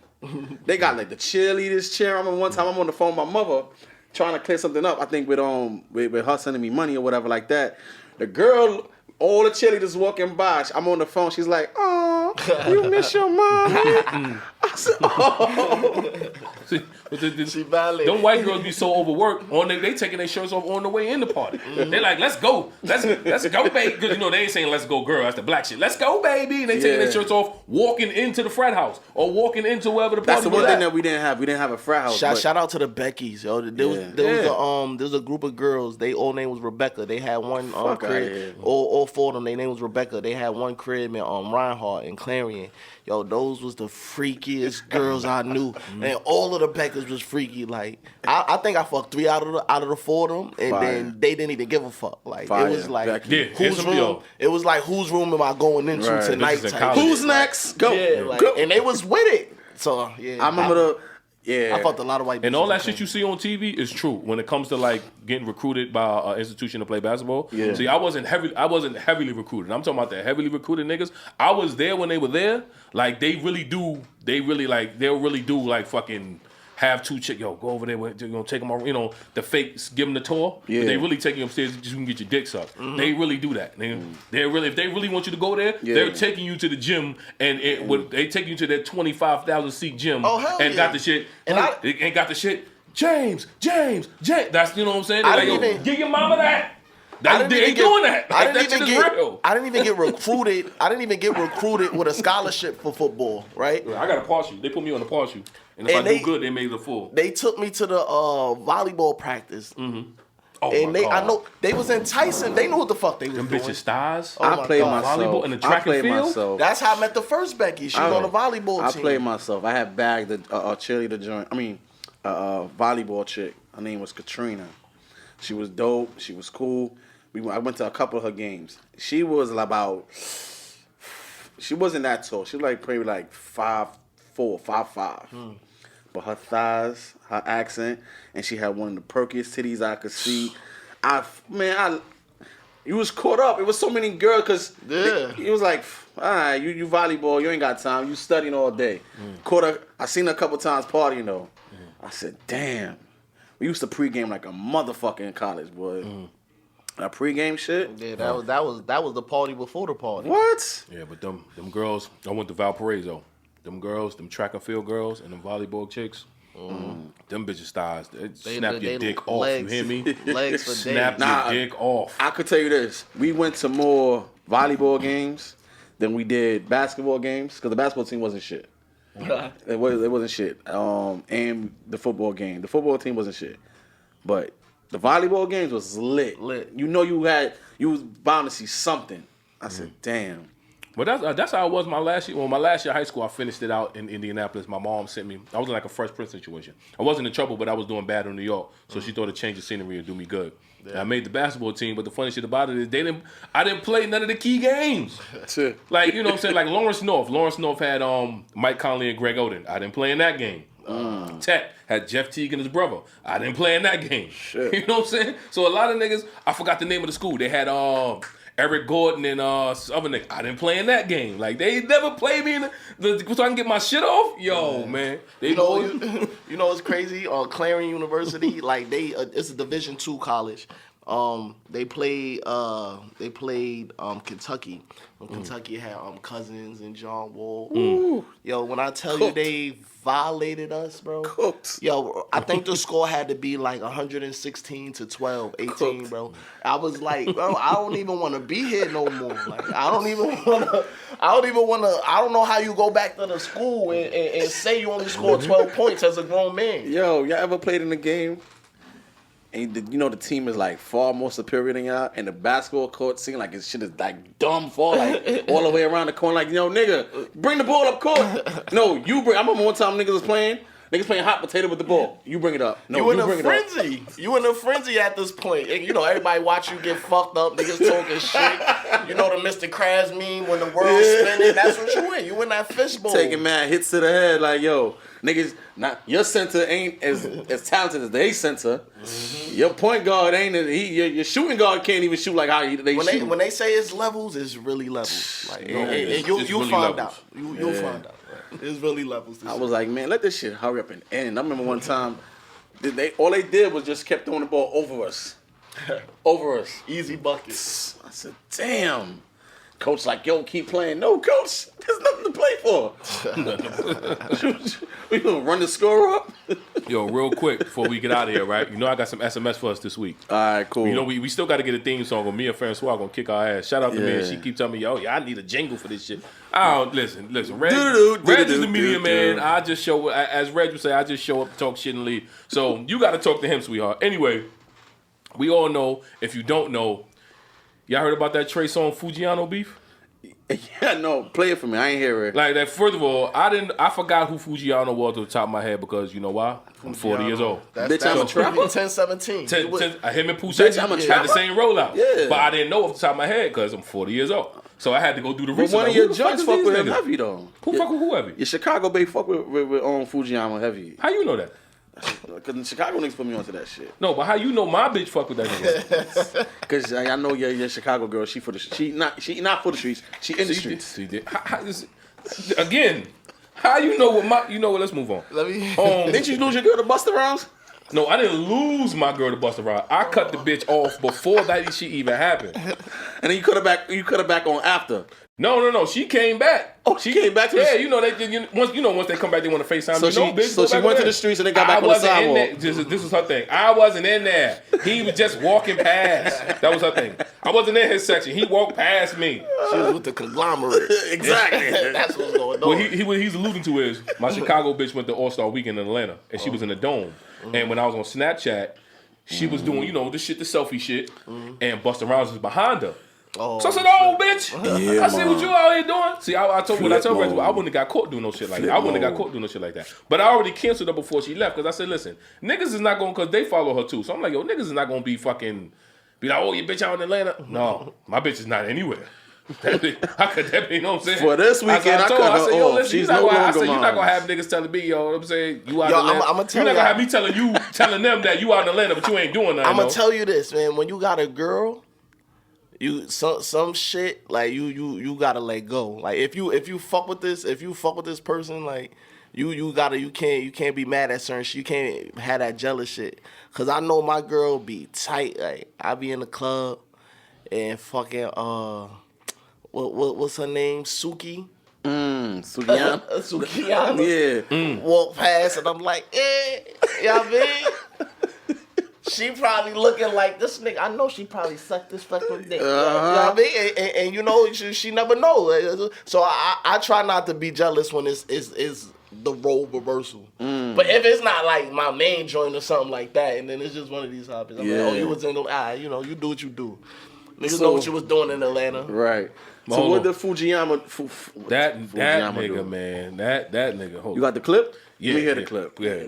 They got like the cheerleaders chair. I remember one time I'm on the phone with my mother trying to clear something up. I think with her sending me money or whatever like that. The girl, all the cheerleaders walking by. I'm on the phone. She's like, "Oh, you miss your mom?" I said, "Oh." She violated. Them white girls be so overworked. They taking their shirts off on the way in the party. They're like, "Let's go, let's go, baby." Because they ain't saying "Let's go, girl." That's the black shit. Let's go, baby. And they taking their shirts off, walking into the frat house or walking into wherever the party. That's the one was thing at. that we didn't have. We didn't have a frat house. Shout out to the Beckys, yo. There was a group of girls. They all name was Rebecca. They had one crib. All 4 of them. Their name was Rebecca. They had one crib in Reinhardt and Clarion. Yo, those was the freakiest girls I knew, and all of the Beckers was freaky. Like I think I fucked 3 out of the 4 of them, and then they didn't even give a fuck. Like it was like whose room? It was like whose room am I going into tonight? Who's next? Go. Yeah, go. And they was with it. So yeah, I remember I fucked a lot of white bitches. And all that shit you see on TV is true when it comes to like getting recruited by an institution to play basketball. Yeah. See, I wasn't heavily recruited. I'm talking about the heavily recruited niggas. I was there when they were there. Like they'll really do like fucking have 2 chicks. Yo, go over there. Take them on. The fakes, give them the tour. Yeah. But they really take you upstairs just so you can get your dick sucked. Mm-hmm. They really do that. If they really want you to go there, they're taking you to the gym and they take you to that 25,000 seat gym got the shit. And got the shit. James. That's what I'm saying. They're give your mama that. They ain't doing that. I didn't even get recruited. I didn't even get recruited with a scholarship for football, right? I got a parachute. They put me on a parachute. And if I do good, they made it full. They took me to the volleyball practice. Mm-hmm. Oh and I know they was enticing. They knew what the fuck they was doing. Them bitches stars. I played myself. Volleyball in the track and field. Myself. That's how I met the first Becky. She was on the volleyball team. I played myself. I had bagged a cheerleader joint. Volleyball chick. Her name was Katrina. She was dope. She was cool. I went to a couple of her games. She was about. She wasn't that tall. She was like probably like 5'4", 5'5". But her thighs, her accent, and she had one of the perkiest titties I could see. You was caught up. It was so many girls because Yeah. he was like, all right, you volleyball, you ain't got time. You studying all day. Caught her. I seen her a couple times partying though. I said, damn. We used to pregame like a motherfucker in college, boy. That pregame shit. Yeah, that was the party before the party. What? Yeah, but them girls, I went to Valparaiso. Them girls, them track and field girls and them volleyball chicks, them bitches thighs, they snap your dick off, legs, you hear me? Legs for Snap days. your dick off. I could tell you this. We went to more volleyball games than we did basketball games because the basketball team wasn't shit. It wasn't shit. And the football game. The football team wasn't shit. But the volleyball games was lit. You know you was bound to see something. I said, damn. But that's how it was my last year. Well, my last year of high school, I finished it out in Indianapolis. My mom sent me. I was in like a Fresh Prince situation. I wasn't in trouble, but I was doing bad in New York. So she thought a change of scenery would do me good. Yeah. I made the basketball team, but the funny shit about it is I didn't play none of the key games. Like, you know what I'm saying? Like Lawrence North. Lawrence North had Mike Conley and Greg Oden. I didn't play in that game. Tech had Jeff Teague and his brother. I didn't play in that game. Shit. You know what I'm saying? So a lot of niggas, I forgot the name of the school. They had Eric Gordon and some other nigga. I didn't play in that game. Like, they never played me in so I can get my shit off. Yo, man. You know what's crazy? Clarion University, like it's a Division II college. They played Kentucky. Kentucky had Cousins and John Wall. Yo, when I tell you they violated us, bro. Cooked. Yo, I think the score had to be like 116 to 12, 18, Cooked. bro. I was like, bro, I don't even want to be here no more. Like, I don't know how you go back to the school and say you only scored 12 points as a grown man. Yo, y'all ever played in a game? And the team is like far more superior than y'all, and the basketball court seem like this shit is like dumb far, like all the way around the corner. Like, nigga, bring the ball up court. No, you bring. I remember one time niggas was playing hot potato with the ball. You bring it up. No, you in a bring frenzy. You in a frenzy at this point. And, everybody watch you get fucked up. Niggas talking shit. You know the Mr. Krabs meme when the world's spinning. That's what you in. You in that fishbowl. Taking mad hits to the head, like, yo, niggas, not your center ain't as talented as their center. Your point guard ain't. Your shooting guard can't even shoot like how they shoot. When they say it's levels, it's really levels. Like, you'll really find levels. out. You'll find out. Right? It's really levels. I was like, man, let this shit hurry up and end. I remember one time, all they did was just kept throwing the ball over us. Easy buckets. I said, damn. Coach like, yo, keep playing. No, coach, there's nothing to play for. We gonna run the score up? Yo, real quick before we get out of here, right? I got some SMS for us this week. All right, cool. We still got to get a theme song on me and Francois gonna kick our ass. Shout out to me, and she keep telling me, yo, I need a jingle for this shit. Listen. Reg is the media man. I just show, as Reg would say, I just show up, talk shit, and leave. So you got to talk to him, sweetheart. Anyway, we all know. If you don't know, y'all heard about that Trey Songz Fujiano beef? Yeah, no, play it for me. I ain't hear it. Like that. First of all, I forgot who Fujiano was off the top of my head because you know why? I'm 40 years old. Bitch, I'm a trapper. 10-17. Him and Pooh Bitch, I'm a had trapper. the same rollout. Yeah. But I didn't know off the top of my head because I'm 40 years old. So I had to go do the But research. one of Like, your who the fuck joints is fuck these with him niggas? heavy though. Who fuck with who heavy? Your Chicago Bay fuck with Fujiyama heavy. How you know that? Cause the Chicago niggas put me onto that shit. No, but how you know my bitch fuck with that nigga? Cause I know your Chicago girl. She not for the streets. She in the streets. See, again, how you know what my? You know what? Let's move on. Didn't you lose your girl to Busta Rhymes? No, I didn't lose my girl to Busta Rhymes. I cut the bitch off before that shit even happened. And then you cut her back on after. No. She came back. Oh, she came back to the once they come back, they want to FaceTime. So she went to the streets and they got back on the sidewalk. This was her thing. I wasn't in there. He was just walking past. That was her thing. I wasn't in his section. He walked past me. She was with the conglomerate. Exactly. That's what's going on. What he's alluding to is my Chicago bitch went to All-Star Weekend in Atlanta, and she was in the Dome. And when I was on Snapchat, she was doing, the selfie shit, and Busta Rhymes was behind her. Oh, So I said, "Oh, bitch!" Yeah, I said, "What you out here doing?" See, I told Reg, mode. I wouldn't have got caught doing no shit like that. I wouldn't have got caught doing no shit like that. But I already canceled her before she left because I said, "Listen, niggas is not going because they follow her too." So I'm like, "Yo, niggas is not going to be like, oh, your bitch out in Atlanta." No, my bitch is not anywhere. How could that be? You know what I'm saying? For this weekend, I cut her off. She's no longer I said, you're not mine. gonna have niggas telling me, yo, what I'm saying, you out Yo, in Atlanta. I'ma tell You're not gonna y'all. have me telling them that you out in Atlanta, but you ain't doing nothing. I'm gonna tell you this, man. When you got a girl, some shit like you gotta let go. Like if you fuck with this person, like you can't be mad at certain shit. You can't have that jealous shit. Cause I know my girl be tight. Like I be in the club and fucking what's her name? Suki. Sugiyama. Sugiyama. Yeah. Walk past and I'm like, you know what I mean? She probably looking like this nigga. I know she probably sucked this fucking dick. You know what I mean? And you know, she never know. So I try not to be jealous when it's the role reversal. But if it's not like my main joint or something like that, and then it's just one of these hobbies. I'm like, oh, you was in the you know, you do what you do. Niggas know what you was doing in Atlanta. Right. So what the Fujiyama that Fujiyama nigga, do? man, that nigga. Hold You got the clip? Yeah, Let me hear the clip. Yeah,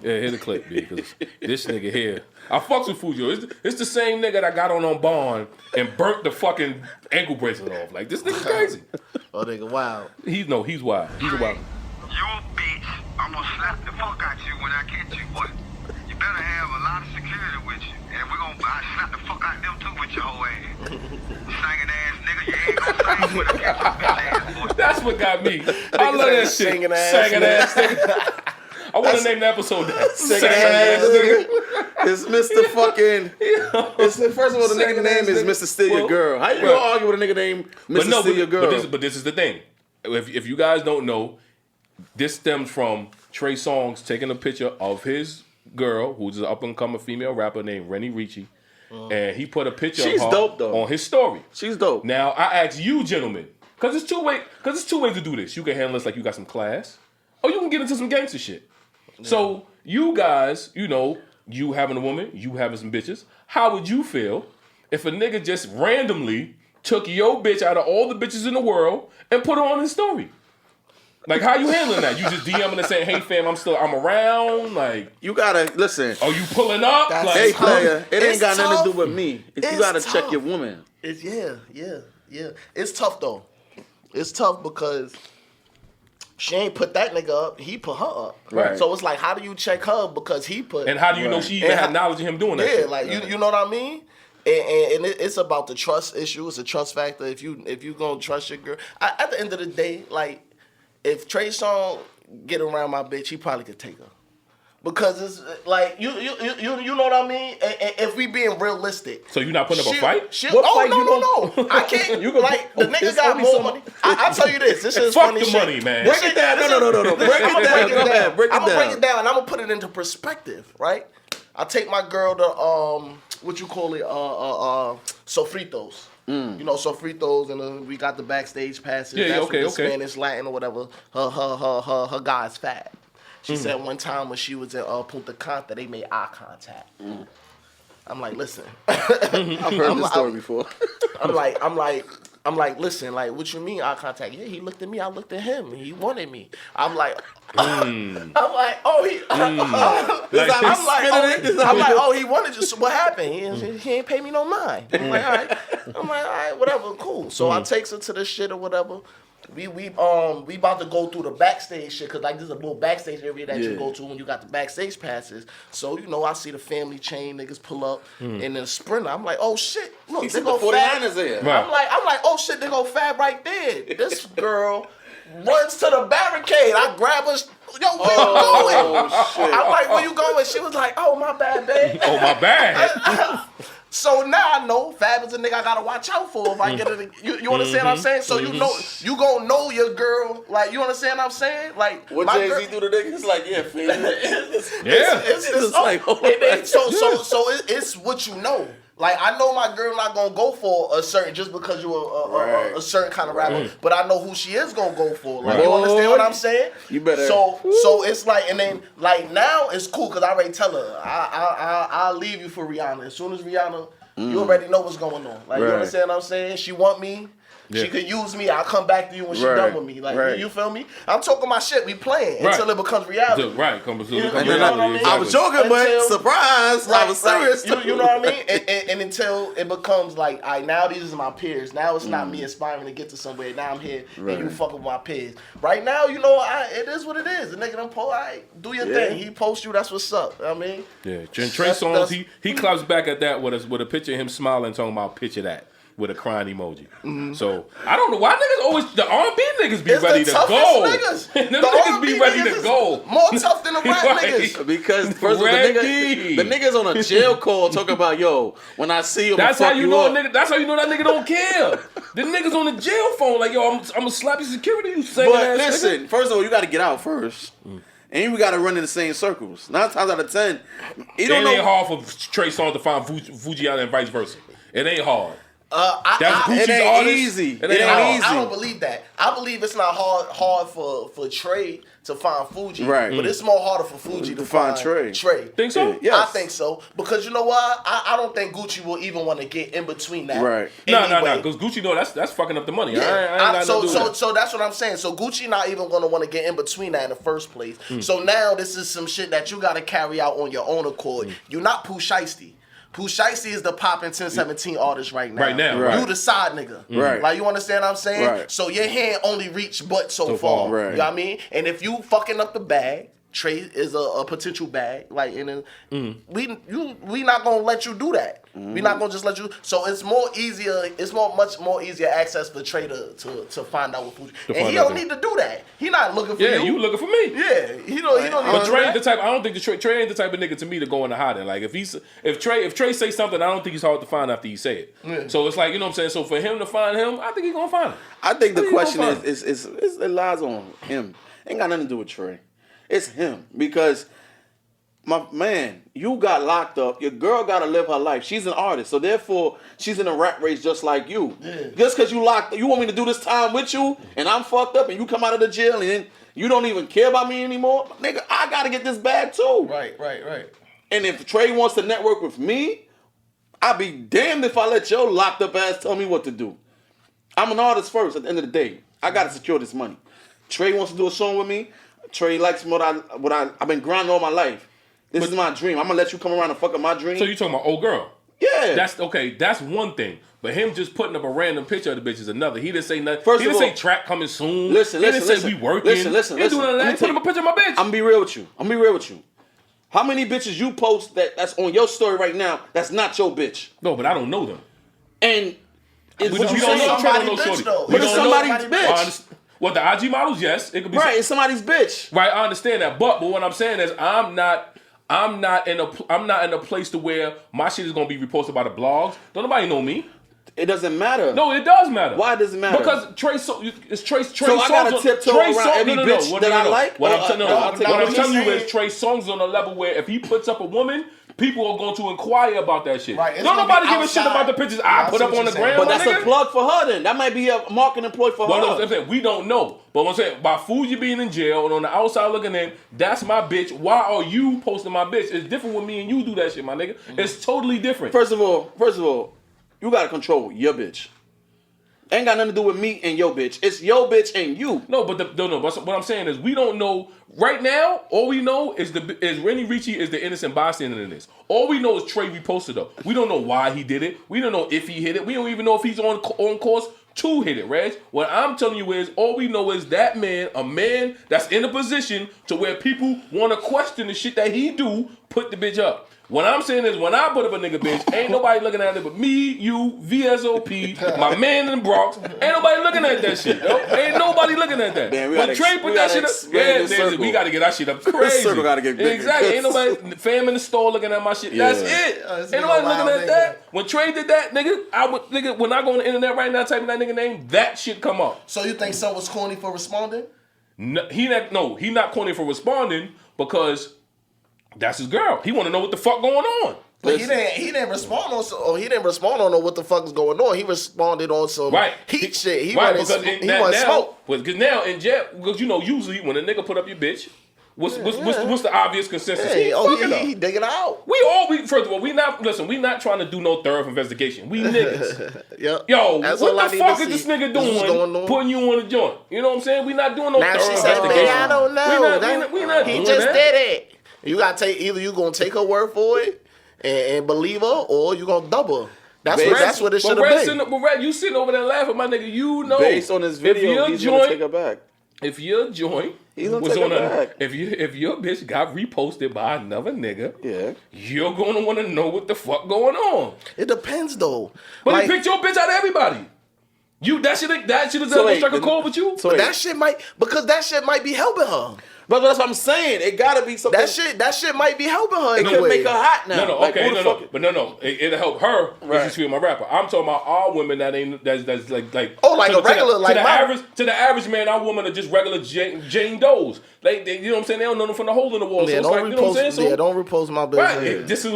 hear the clip, because this nigga here, I fucks with Fujio. It's the same nigga that got on Bond and burnt the fucking ankle bracelet off. Like, this nigga crazy. Oh, nigga, wow. He's wild. He's a wild. You a bitch. I'm gonna slap the fuck out you when I catch you, boy. You better have a lot of security with you. And I slap the fuck out them too with your whole ass. Singing ass nigga, you ain't gonna sing when I catch your bitch ass, boy. That's what got me. I love that shit. Singing ass nigga. I want to name the episode that. Singing ass nigga. It's Mr. fucking. It's first of all, the nigga name is Mr. Steal Your Girl. How you gonna argue with a nigga named Mr. Steal Your Girl? But this is the thing. If you guys don't know, this stems from Trey Songz taking a picture of his girl, who's an up-and-coming female rapper named Rennie Ricci, and he put a picture of her dope, though. on his story. She's dope. Now, I ask you, gentlemen, because it's two ways to do this. You can handle this like you got some class, or you can get into some gangster shit. Yeah. So, you guys, you know, you having a woman, you having some bitches, how would you feel if a nigga just randomly took your bitch out of all the bitches in the world and put her on his story? Like, how you handling that? You just DMing and saying, hey, fam, I'm around? Like, you gotta, listen. Are you pulling up? Like, hey, player, it ain't got tough. nothing to do with me. You gotta check your woman. Yeah. It's tough, though. It's tough because she ain't put that nigga up. He put her up. Right. So it's like, how do you check her because he put... And how do you know she even had knowledge of him doing that shit? Like, you know what I mean? And it's about the trust issue. It's a trust factor. If you gonna trust your girl... at the end of the day, like... If Trey Songz get around my bitch, he probably could take her. Because it's like, you know what I mean? And if we being realistic. So you're not putting up a fight? No. I can't. Like, the nigga got more money. I'll tell you this. This is funny shit. Fuck the money, man. Break it down. No. Break it down. I'm going to break it down and I'm going to put it into perspective, right? I take my girl to, what you call it, Sofritos. You know, Sofritos, and we got the backstage passes. Yeah, That's okay. Spanish, Latin, or whatever. Her guy's fat. She said one time when she was in Punta Cana, they made eye contact. I'm like, listen. I've heard this story before. I'm like, listen, like, what you mean eye contact? Yeah, he looked at me, I looked at him. He wanted me. I'm like, I'm like, he wanted you. So what happened? He ain't pay me no mind. I'm like, all right, whatever, cool. So I takes her to the shit or whatever. We about to go through the backstage shit, cause like there's a little backstage area that you go to when you got the backstage passes. So you know I see the family chain niggas pull up and then a Sprinter. I'm like, oh shit, look, they go Fab. Right. I'm like, oh shit, they go Fab right there. This girl runs to the barricade. I grab her. Yo, where you going? Shit. I'm like, where you going? She was like, oh my bad, babe. Oh my bad. So now I know Fab is a nigga I gotta watch out for if I get it. You understand what I'm saying? So you know you gonna know your girl. Like, you understand what I'm saying? Like, what Jay-Z do to niggas? It's like, yeah, fam. It's what you know. Like, I know my girl not gonna go for a certain, just because you a certain kind of rapper, but I know who she is gonna go for. Like, you understand what I'm saying? You better. So it's like, and then like now it's cool because I already tell her I'll leave you for Rihanna. As soon as Rihanna, you already know what's going on. Like, you understand what I'm saying? She want me. She could use me. I'll come back to you when she's done with me. Like, you feel me? I'm talking my shit. We playing until it becomes reality. Right. I was joking, but surprise, I was serious. You know what I mean? And until it becomes like, all right, now these are my peers. Now it's not me aspiring to get to somewhere. Now I'm here and you fucking with my peers. Right now, you know, it is what it is. The nigga done post, all right, do your thing. He posts you, that's what's up. I mean? Yeah, Trey Songz, he claps back at that with a picture of him smiling, talking about picture that. with a crying emoji. So I don't know why niggas always the R&B niggas be It's ready the to toughest go. niggas. Them The niggas R&B be ready niggas to is go. More tough than the rap Right. niggas. Because first of all, Ready. the niggas on a jail call talking about, yo, when I see him, That's fuck how you know a up. nigga. That's how you know that nigga don't care. The niggas on the jail phone like, yo, I'm gonna slap your security. You saying But ass listen, first of all, you got to get out first. And we got to run in the same circles. 9 times out of 10, you don't It know. ain't hard for Trey Songz to find Fujiana and vice versa. It ain't hard. That's Gucci's it ain't artist. easy. It It ain't ain't hard. easy. I don't believe that. I believe it's not hard for Trey to find Fuji. Right. But it's more harder for Fuji to find Trey. Think so? Yeah. Yes. I think so. Because you know what? I don't think Gucci will even want to get in between that. Right. No. Anyway. Because Gucci know that's fucking up the money. Yeah. I ain't got nothing to do with that. So that's what I'm saying. So Gucci not even gonna want to get in between that in the first place. So now this is some shit that you gotta carry out on your own accord. You're not Pooh Shiesty. Pooh Shiesty is the poppin' 1017 artist right now. Right now, right. You the side nigga. Right. Like, you understand what I'm saying? Right. So your hand only reach but so So far. far. Right. You know what I mean? And if you fucking up the bag, Trey is a potential bag. Like, and then we not gonna let you do that. We not gonna just let you. So it's more easier. It's much more easier access for Trey to find out what Fuji. And find he out don't need to do that. He not looking for Yeah, you. you looking for me. Yeah, he don't need But to do Trey ain't the that. type. I don't think Trey ain't the type of nigga to me to go into hiding. Like if Trey say something, I don't think he's hard to find after he say it. Yeah. So it's like, you know what I'm saying. So for him to find him, I think he's gonna find him. I think the What are you question gonna find? is it lies on him. Ain't got nothing to do with Trey. It's him. Because, my man, you got locked up. Your girl got to live her life. She's an artist. So therefore, she's in a rat race just like you. Yeah. Just because you locked, you want me to do this time with you, and I'm fucked up, and you come out of the jail, and then you don't even care about me anymore? Nigga, I got to get this bag too. Right. And if Trey wants to network with me, I'll be damned if I let your locked up ass tell me what to do. I'm an artist first at the end of the day. I got to secure this money. Trey wants to do a song with me. Trey likes what I've been grinding all my life. This is my dream. I'm gonna let you come around and fuck up my dream. So you talking about old girl? Yeah. That's okay. That's one thing. But him just putting up a random picture of the bitch is another. He didn't say nothing. First he of didn't say all, track coming soon. Listen. He didn't say we working. Listen. He didn't do none of Let me that. tell Put him a you. picture of my bitch. I'm gonna be real with you. How many bitches you post that's on your story right now that's not your bitch? No, but I don't know them. And We what don't you know. saying? Trey don't know Somebody shorty. bitch, though. We But it's don't know. somebody's bitch. What, the IG models? Yes, it could be. Right, it's somebody's bitch. Right, I understand that, but what I'm saying is I'm not in a place to where my shit is gonna be reposted by the blogs. Don't nobody know me. It doesn't matter. No, it does matter. Why does it matter? Because Trey So I gotta tiptoe around every bitch that I like? What I'll I'm take what telling you you're is Trey Songz on a level where if he puts up a woman, people are going to inquire about that shit. Right, it's Don't gonna nobody be give a shit outside. about the pictures Yeah, I I put see up what on the you're saying. gram. But my that's nigga. a plug for her then. That might be a marketing ploy for But her. I'm saying, we don't know. But I'm saying, by Fuji being in jail and on the outside looking in, that's my bitch. Why are you posting my bitch? It's different when me and you do that shit, my nigga. It's totally different. First of all, you gotta control your bitch. Ain't got nothing to do with me and your bitch. It's your bitch and you. No, but what I'm saying is we don't know right now. All we know is Rennie Ricci is the innocent bystander in this. All we know is Trey reposted though. We don't know why he did it. We don't know if he hit it. We don't even know if he's on course to hit it, Reg. What I'm telling you is all we know is that man, a man that's in a position to where people want to question the shit that he do, put the bitch up. What I'm saying is when I put up a nigga bitch, ain't nobody looking at it but me, you, VSOP, my man in the Bronx. Ain't nobody looking at that shit, yo. Ain't nobody looking at that. Man, when Trey put that shit up, we gotta get our shit up crazy. circle gotta get bigger. Exactly. Ain't nobody fam in the store looking at my shit. Yeah. That's it. it's Ain't nobody wild looking at nigga. that. When Trey did that, nigga, when I go on the internet right now typing that nigga name, that shit come up. So you think son was corny for responding? No, he not corny for responding because that's his girl. He want to know what the fuck going on. But he didn't respond on what the fuck is going on. He responded on some heat shit. He wanted smoke. Because now in jail, because usually when a nigga put up your bitch, what's the obvious consensus? He digging out. First of all, we not trying to do no thorough investigation. We niggas. Yep. Yo, That's what all I the need fuck to is this see. nigga This is doing going on. putting you on the joint? You know what I'm saying? We not doing no Now thorough she said, investigation. "Man, I don't know. We not He doing just that. did it." You gotta either you gonna take her word for it and believe her, or you gonna double her. That's what it should have been. But Red, you sitting over there laughing, my nigga. You know, Based on this video, he's gonna take her back. if your joint was on if your bitch got reposted by another nigga, you're gonna want to know what the fuck going on. It depends though. But he picked your bitch out of everybody. That shit is a strike a chord with you. But that shit might be helping her. But that's what I'm saying. It gotta be something. That shit might be helping her. It could make her hot now. No, like, okay, no. It'll help her if she's feeling my rapper. I'm talking about all women that's like a regular to the average man, our women are just regular Jane Does. They you know what I'm saying? They don't know them from the hole in the wall. Yeah, so don't you know what I'm saying? So, don't repost my business. Right. This is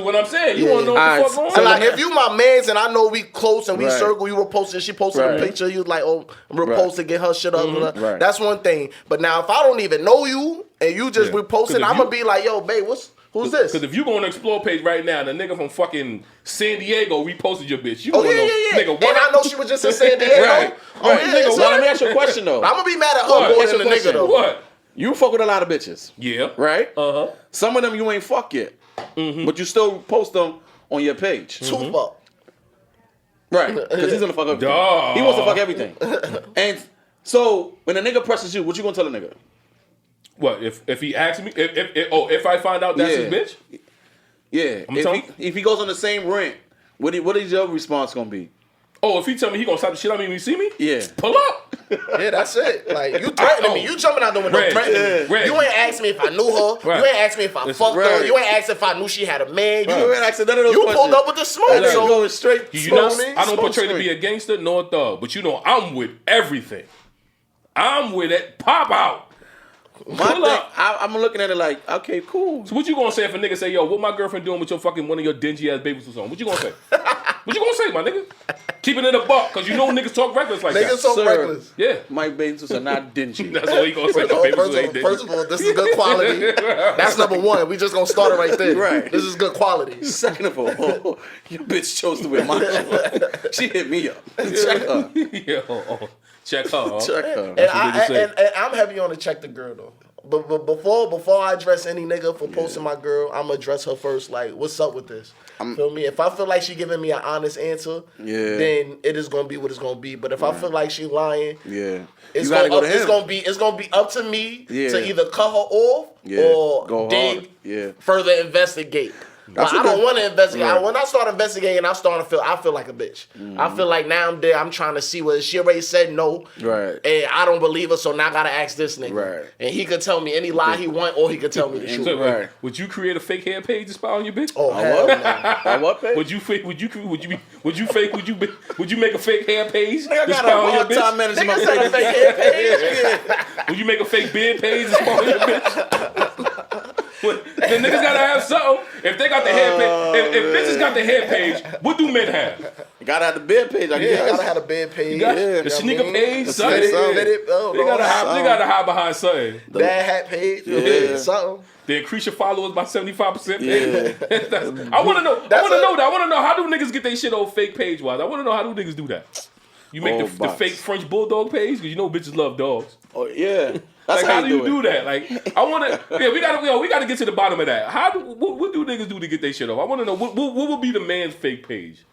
what I'm saying. You want to know what the fuck going on? So like if you my mans and I know we close and we circle, you reposting, she posted a picture, you like, oh, repost to get her shit up. That's one thing. But now if I don't even know you and you just reposting, I'm gonna be like, yo, babe, who's this? Because if you go on the explore page right now, and the nigga from fucking San Diego reposted your bitch, you yeah. Nigga, what? And I know she was just in San Diego. Right. Nigga, let me ask you a question though. I'm gonna be mad at her more than the nigga though. What? You fuck with a lot of bitches. Yeah. Right? Uh-huh. Some of them you ain't fuck yet. But you still post them on your page. Too fuck. Right. Because he's gonna fuck everything. Duh. He wants to fuck everything. And so when a nigga presses you, what you gonna tell a nigga? What if he asks me if I find out that's his bitch? Yeah. If he goes on the same rant, what is your response gonna be? Oh, if he tell me he gonna stop the shit on me when he see me? Yeah. Pull up. Yeah, that's it. Like you threatening me. You jumping out the window threatening me. You ain't asked me if I knew her. You ain't asked me if I fucked her. You ain't asked if I knew she had a man. You ain't asked none of those questions. Pulled up with the smoke. So going straight. You know, I don't portray to be a gangster nor a thug, but you know I'm with everything. I'm with it. Pop out. I'm looking at it like, okay, cool. So what you gonna say if a nigga say, yo, what my girlfriend doing with your fucking one of your dingy ass babies or something? What you gonna say? What you gonna say, my nigga? Keeping it a buck, cause you know niggas talk reckless like that. Niggas talk reckless. Yeah. My babies are not dingy. That's all he gonna say. First of all, this is good quality. That's number one. We just gonna start it right there. Right. This is good quality. Second of all, your bitch chose to wear my clothes. She hit me up. Check her. Yo, check her. Check her. And I'm heavy on the check the girl though. But before I address any nigga for posting my girl, I'm gonna address her first. Like, what's up with this? Feel me? If I feel like she giving me an honest answer, then it is gonna be what it's gonna be. But if I feel like she lying, it's gonna be up to me to either cut her off or go dig hard. further investigate. But I don't want to investigate. Right. When I start investigating, I feel like a bitch. I feel like now I'm there. I'm trying to see what she already said no. Right. And I don't believe her, so now I gotta ask this nigga. Right. And he could tell me any lie he want, or he could tell me the truth. Right. Would you create a fake hair page to spy on your bitch? Oh, hell no. What page? Would you make a fake hair page I to spy got a on your hard time bitch? managing my Nigga said a fake hair page. Would you make a fake beard page to spy on your bitch? The niggas gotta have something. If they got the hair page, if bitches got the hair page, what do men have? You gotta have the bed page. I guess. You gotta have a bed page. The sneaker page, something. They gotta hide behind something. Bad hat page, something. They increase your followers by 75%. I want to know. I want to know how do niggas get their shit on fake page wise. I want to know how do niggas do that. You make the fake French bulldog page because you know bitches love dogs. Oh yeah. That's like how do you do that? Like I want to. Yeah, we gotta get to the bottom of that. What do niggas do to get their shit off? I want to know what would be the man's fake page.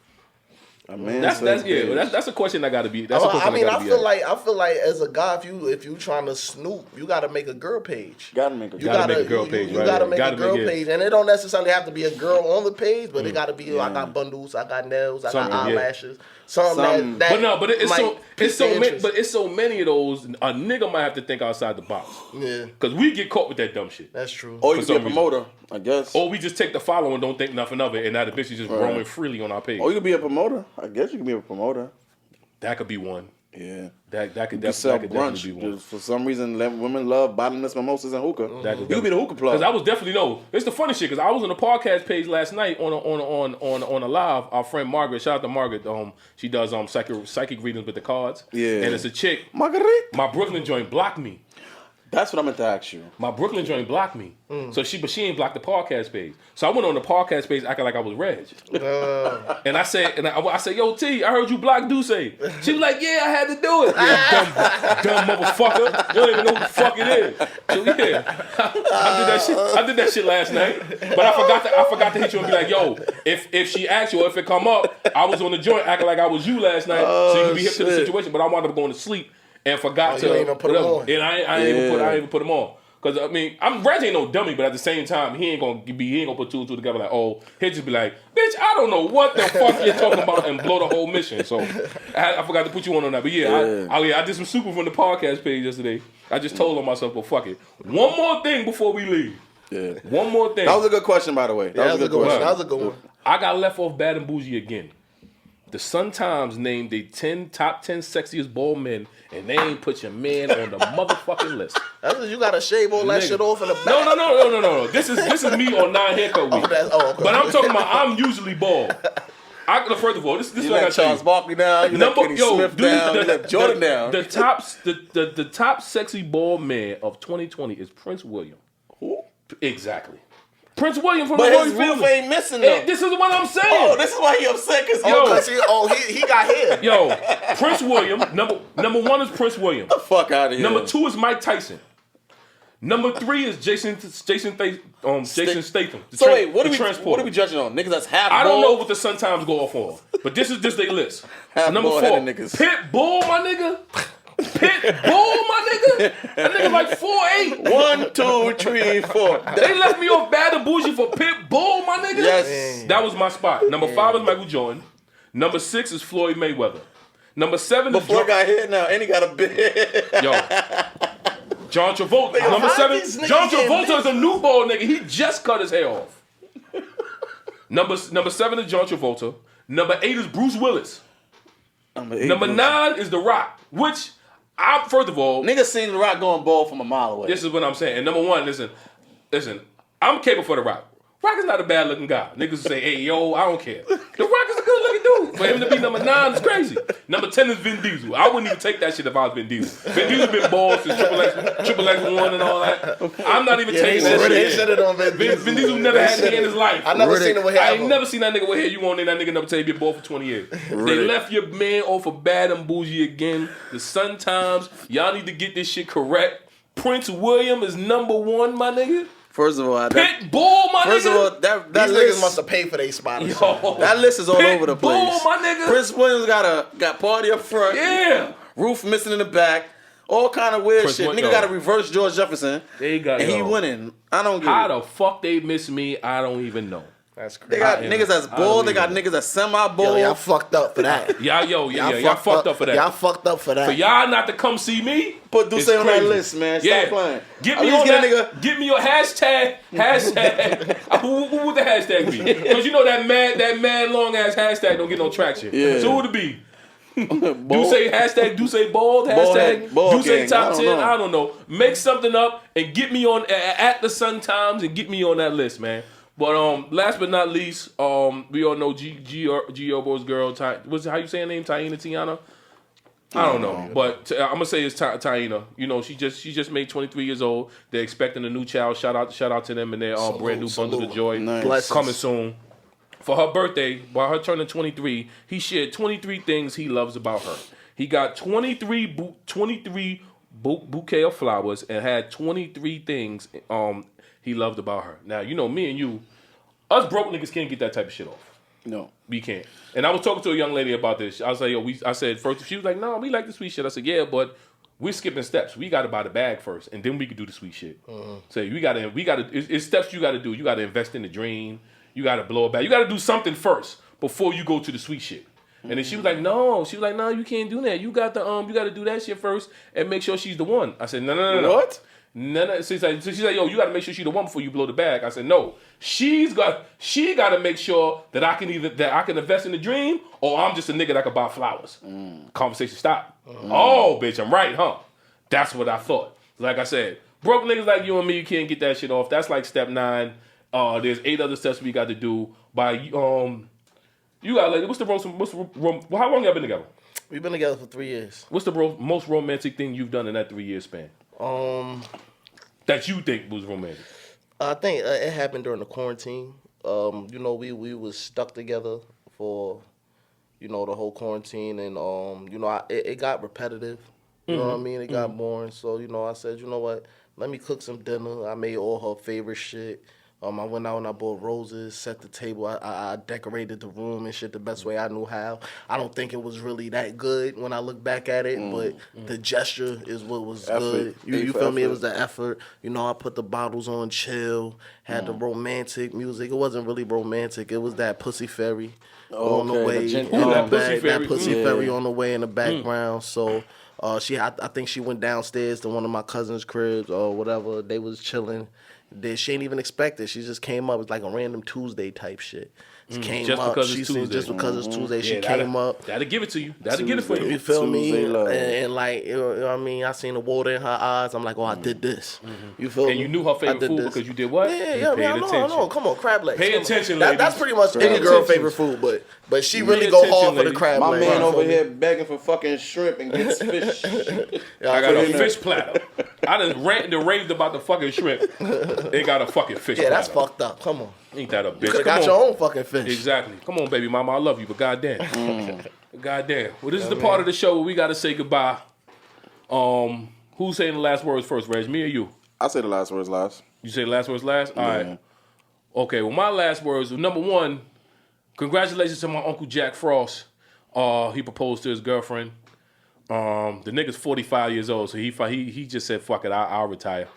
That's a question I gotta be. That's a question I feel like as a guy, if you trying to snoop, you gotta make a girl page. Gotta make a girl page. You gotta make a girl page, and it don't necessarily have to be a girl on the page, but it gotta be. I got bundles, I got nails, I got eyelashes. Something. But it's so many of those. A nigga might have to think outside the box. Yeah. Because we get caught with that dumb shit. That's true. Or you can be a promoter, I guess. Or we just take the follow and don't think nothing of it, and now the bitch is just roaming freely on our page. Or you can be a promoter. I guess you can be a promoter. That could be one. Yeah. That could definitely be one. Just for some reason, women love bottomless mimosas and hookah. You could be the hookah plug. Because I was definitely it's the funny shit. Because I was on the podcast page last night on a live. Our friend Margaret, shout out to Margaret. She does psychic readings with the cards. Yeah. And it's a chick. Margaret. My Brooklyn joint blocked me. That's what I meant to ask you. My Brooklyn joint blocked me. So she ain't blocked the podcast page. So I went on the podcast page acting like I was Reg. And I said, yo, T, I heard you block Dusse. She was like, yeah, I had to do it. Yeah, dumb motherfucker. You don't even know who the fuck it is. So yeah, I did that shit last night. But I forgot to hit you and be like, yo, if she asked you or if it come up, I was on the joint acting like I was you last night, so you can be hip to the situation. But I wound up going to sleep. and forgot to. You ain't even put them on. And I ain't even put them on. Cause I mean, Reg ain't no dummy, but at the same time, he ain't gonna put two and two together like, oh, he'll just be like, bitch, I don't know what the fuck you're talking about, and blow the whole mission. So I forgot to put you on that, but I did some super from the podcast page yesterday. I just told on myself, but fuck it. One more thing before we leave. Yeah. One more thing. That was a good question, by the way. That was a good one. That was a good one. I got left off Bad and Bougie again. The Sun-Times named the top 10 sexiest bald men, and they ain't put your man on the motherfucking list. That's because you gotta shave all that shit off in the back. No. This is me on non-haircut week. Okay. But I'm talking about I'm usually bald. First of all, this is what I got Charles Barkley down. You let Kenny Smith down. You let Jordan down. The top sexy bald man of 2020 is Prince William. Who? Exactly. Prince William from but the his Royal roof ain't missing though. This is what I'm saying. Oh, this is why he upset because he got hair. Yo, Prince William. Number one is Prince William. Get the fuck out of here. Number 2 is Mike Tyson. Number 3 is Jason Statham. So wait, what are we judging on? Niggas that's half I don't bald? know what the Sun-Times go off on, but this is their list. Half Number 4, niggas. Pitbull, my nigga. Pitbull, my nigga. That nigga like 4'8". 1, 2, 3, 4. They left me off Bad and Bougie for Pitbull, my nigga. Yes. That was my spot. Number 5 is Michael Jordan. Number 6 is Floyd Mayweather. Number 7 is Before got hit now, and he got a bit. Yo. John Travolta. Number 7. John Travolta is a new bald nigga. He just cut his hair off. Number 7 is John Travolta. Number 8 is Bruce Willis. Number 9 is The Rock, which first of all, niggas seen The Rock going bald from a mile away. This is what I'm saying. And number 1, listen, I'm capable for The Rock. Rock is not a bad looking guy. Niggas say, hey, yo, I don't care. The Rock is a good looking dude. For him to be number 9 is crazy. Number 10 is Vin Diesel. I wouldn't even take that shit if I was Vin Diesel. Vin Diesel been bald since Triple X1 and all that. I'm not even taking that shit. They said it on Vin Diesel. Vin Diesel never had hair in his life. I never seen him with hair. I ain't never seen that nigga with hair. You won't name that nigga never tell you been bald for 20 years. They left your man off of Bad and Bougie again. The Sun-Times. Y'all need to get this shit correct. Prince William is number 1, my nigga. First of all, Pitbull, my nigga. First of all, that these list niggas must have paid for their spot. That list is all over the place. Pitbull, my nigga. Prince Williams got party up front. Yeah. Roof missing in the back. All kind of weird shit. Nigga got to reverse George Jefferson. They got and he winning. I don't get how it. the fuck they miss me? I don't even know. That's crazy. They got niggas that's bald. They got niggas that's semi-bald. Y'all fucked up for that. Y'all fucked up for that. Y'all fucked up for that. For y'all not to come see me, put Dusse on that list, man. Stop playing. Get me your hashtag. Who would the hashtag be? Because you know that mad long ass hashtag don't get no traction. Yeah. So who would it be? Dusse bald, hashtag Dusse top 10. I don't know. Make something up and get me on at the Sun-Times and get me on that list, man. But last but not least, we all know G Herbo's girl. How you say her name? Tiana. I don't know, but I'm gonna say it's Tiana. You know, she just made 23 years old. They're expecting a new child. Shout out to them and their brand new bundle of joy coming soon. For her birthday, while her turning 23, he shared 23 things he loves about her. He got 23 bouquet of flowers and had 23 things he loved about her. Now, you know, me and you, us broke niggas can't get that type of shit off. No. We can't. And I was talking to a young lady about this. I was like, I said, first, she was like, no, we like the sweet shit. I said, yeah, but we're skipping steps. We got to buy the bag first, and then we can do the sweet shit. So we got to, it's steps you got to do. You got to invest in the dream. You got to blow it back. You got to do something first before you go to the sweet shit. And then she was like, no. She was like, no, you can't do that. You got to do that shit first and make sure she's the one. I said, no. What? No. She's like, yo, you got to make sure she's the one before you blow the bag. I said, no. She got to make sure that I can invest in the dream, or I'm just a nigga that can buy flowers. Conversation stop. Oh, bitch, I'm right, huh? That's what I thought. Like I said, broke niggas like you and me, you can't get that shit off. That's like step 9. There's 8 other steps we got to do. By you got like, how long y'all been together? We've been together for 3 years. What's the most romantic thing you've done in that 3-year span? That you think was romantic? I think it happened during the quarantine. You know, we was stuck together for, you know, the whole quarantine, and you know, it got repetitive. You know what I mean? It got boring. So, you know, I said, you know what? Let me cook some dinner. I made all her favorite shit. I went out and I bought roses, set the table. I decorated the room and shit the best way I knew how. I don't think it was really that good when I look back at it, but the gesture is what was good. You feel me? It was the effort. You know, I put the bottles on chill, had the romantic music. It wasn't really romantic. It was that Pussy Fairy on the way. That Pussy Fairy on the way in the background. So I think she went downstairs to one of my cousin's cribs or whatever. They was chilling. She ain't even expect it. She just came up. It's like a random Tuesday type shit. Came just up. Because it's Tuesday. Just because it's Tuesday, she came up. That'll give it to you. That'll get it for you. You feel me? Tuesday And like, you know what I mean? I seen the water in her eyes. I'm like, oh, I did this. You feel me? And you knew her favorite food because you did what? Yeah, I know. Come on, crab legs. Pay attention, ladies. That's pretty much any girl's favorite food, but she really go hard for the crab legs. My man over here begging for fucking shrimp and gets fish. I got a fish platter. I done ranted and raved about the fucking shrimp. They got a fucking fish platter. Yeah, that's fucked up. Come on. Ain't that a bitch? You could have got your own fucking fish. Exactly. Come on, baby mama. I love you, but goddamn. Goddamn. Well, this is the part of the show where we got to say goodbye. Who's saying the last words first, Reg? Me or you? I say the last words last. You say the last words last? All right. Okay, well, my last words, number one, congratulations to my Uncle Jack Frost. He proposed to his girlfriend. The nigga's 45 years old, so he just said, fuck it, I'll retire.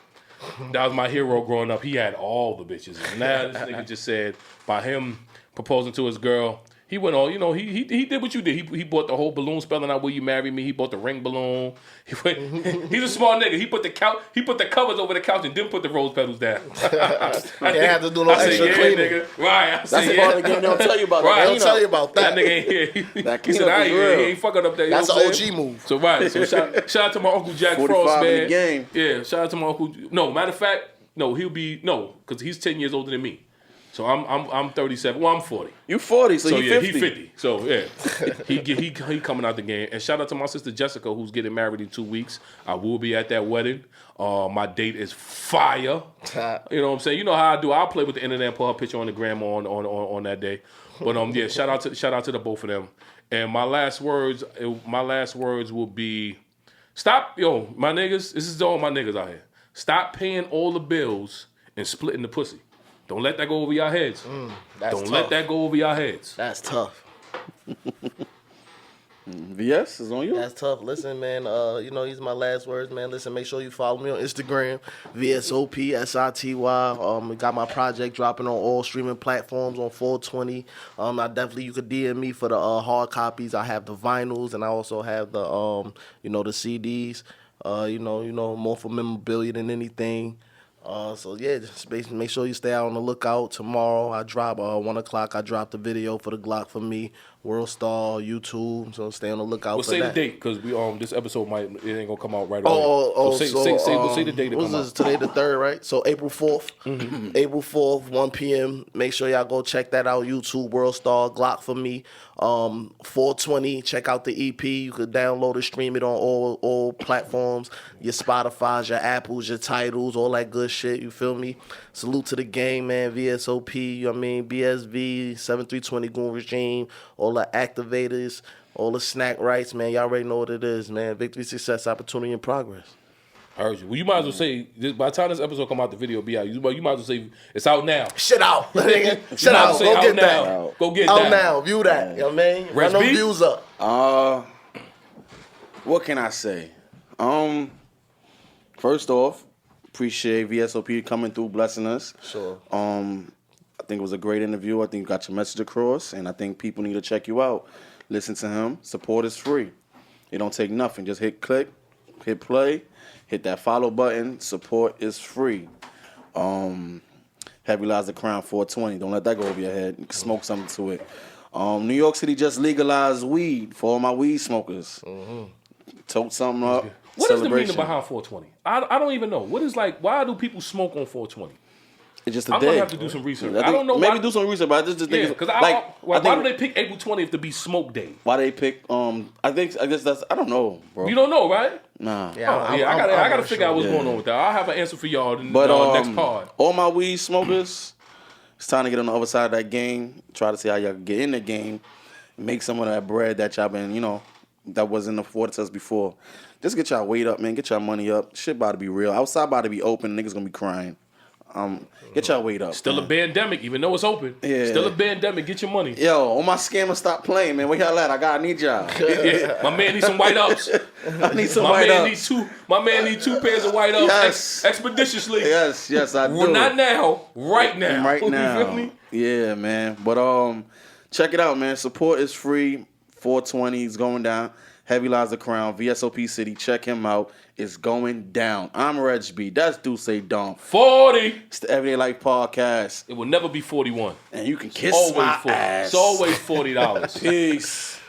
That was my hero growing up. He had all the bitches. And now this nigga just said, by him proposing to his girl, he went on, you know, he did what you did. He bought the whole balloon spelling out, will you marry me? He bought the ring balloon. He's a smart nigga. He put the covers over the couch and didn't put the rose petals down. I didn't have to do no extra cleaning. Nigga. Right. That's the part of the game they don't tell you about. Right. They don't tell you about that. That nigga ain't here. He said, he ain't fucking up there. That's an OG move. So right. So shout out to my Uncle Jack 45 Frost, man. in the game. Yeah, shout out to my uncle. No, matter of fact, because he's 10 years older than me. So I'm 37. Well, I'm 40. You 40, so you 50. He 50. So yeah, he coming out the game. And shout out to my sister Jessica, who's getting married in 2 weeks. I will be at that wedding. My date is fire. You know what I'm saying? You know how I do. I'll play with the internet and put her picture on the gram on that day. But yeah, shout out to the both of them. And my last words will be, stop, my niggas. This is all my niggas out here. Stop paying all the bills and splitting the pussy. Don't let that go over your heads. Let that go over your heads. That's tough. VS is on you. That's tough. Listen, man, these are my last words, man. Listen, make sure you follow me on Instagram, VSOP, SITY. We got my project dropping on all streaming platforms on 420. You could DM me for the hard copies. I have the vinyls and I also have the the CDs. More for memorabilia than anything. So yeah, just make sure you stay out on the lookout. Tomorrow I drop 1 o'clock. I drop the video for the Glock for me, World Star, YouTube. So stay on the lookout for that. We'll say the date because this episode it ain't gonna come out right away. Say the date. Today the 3rd, right? So April 4th, April 4th, 1 p.m. Make sure y'all go check that out. YouTube, World Star, Glock for me. 420. Check out the EP. You could download it, stream it on all platforms. Your Spotify's, your Apples, your Titles, all that good shit. You feel me? Salute to the game, man. VSOP. BSV 7320 Goon Regime. All the activators, all the snack rights, man. Y'all already know what it is, man. Victory, success, opportunity, and progress. I heard you. Well, you might as well say, by the time this episode come out, the video be out. You might as well say, it's out now. Shit out. Shit out. Go get that. Go get that. Out now. View that. You know what I mean? Run them views up. What can I say? First off, appreciate VSOP coming through, blessing us. Sure. I think it was a great interview. I think you got your message across, and I think people need to check you out. Listen to him. Support is free. It don't take nothing. Just hit click, hit play, hit that follow button. Support is free. Heavy Lies the Crown 420. Don't let that go over your head. You can smoke something to it. New York City just legalized weed for all my weed smokers. Tote something up. What is the meaning behind 420? I don't even know. What is why do people smoke on 420? It's just a day. I'm going to have to do some research. I don't know maybe do some research, but I just think why do they pick April 20th to be smoke day? Why they pick I guess that's I don't know, bro. You don't know, right? Nah. I gotta figure out what's going on with that. I'll have an answer for y'all in the next pod. All my weed smokers, it's time to get on the other side of that game. Try to see how y'all can get in the game. Make some of that bread that y'all been, that wasn't afforded to us before. Just get y'all weight up, man. Get y'all money up. Shit about to be real. Outside about to be open. Niggas gonna be crying. Get y'all weight up. Still man. a pandemic, even though it's open. Yeah. Still a pandemic. Get your money. Yo, on my scammer, stop playing, man. Where y'all at? I need y'all. Yeah, my man needs some white ups. I need some My white man ups. needs two. My man needs 2 pairs of white ups Yes. expeditiously. Yes, I do. Well, not now. Right now. Right now. You feel me? Yeah, man. But check it out, man. Support is free. 420 is going down. Heavy Lies the Crown. VSOP City. Check him out. It's going down. I'm Reg B. That's Dusse Don. 40. It's the Everyday Life Podcast. It will never be 41. And you can kiss Always my 40. ass. It's always $40. Peace.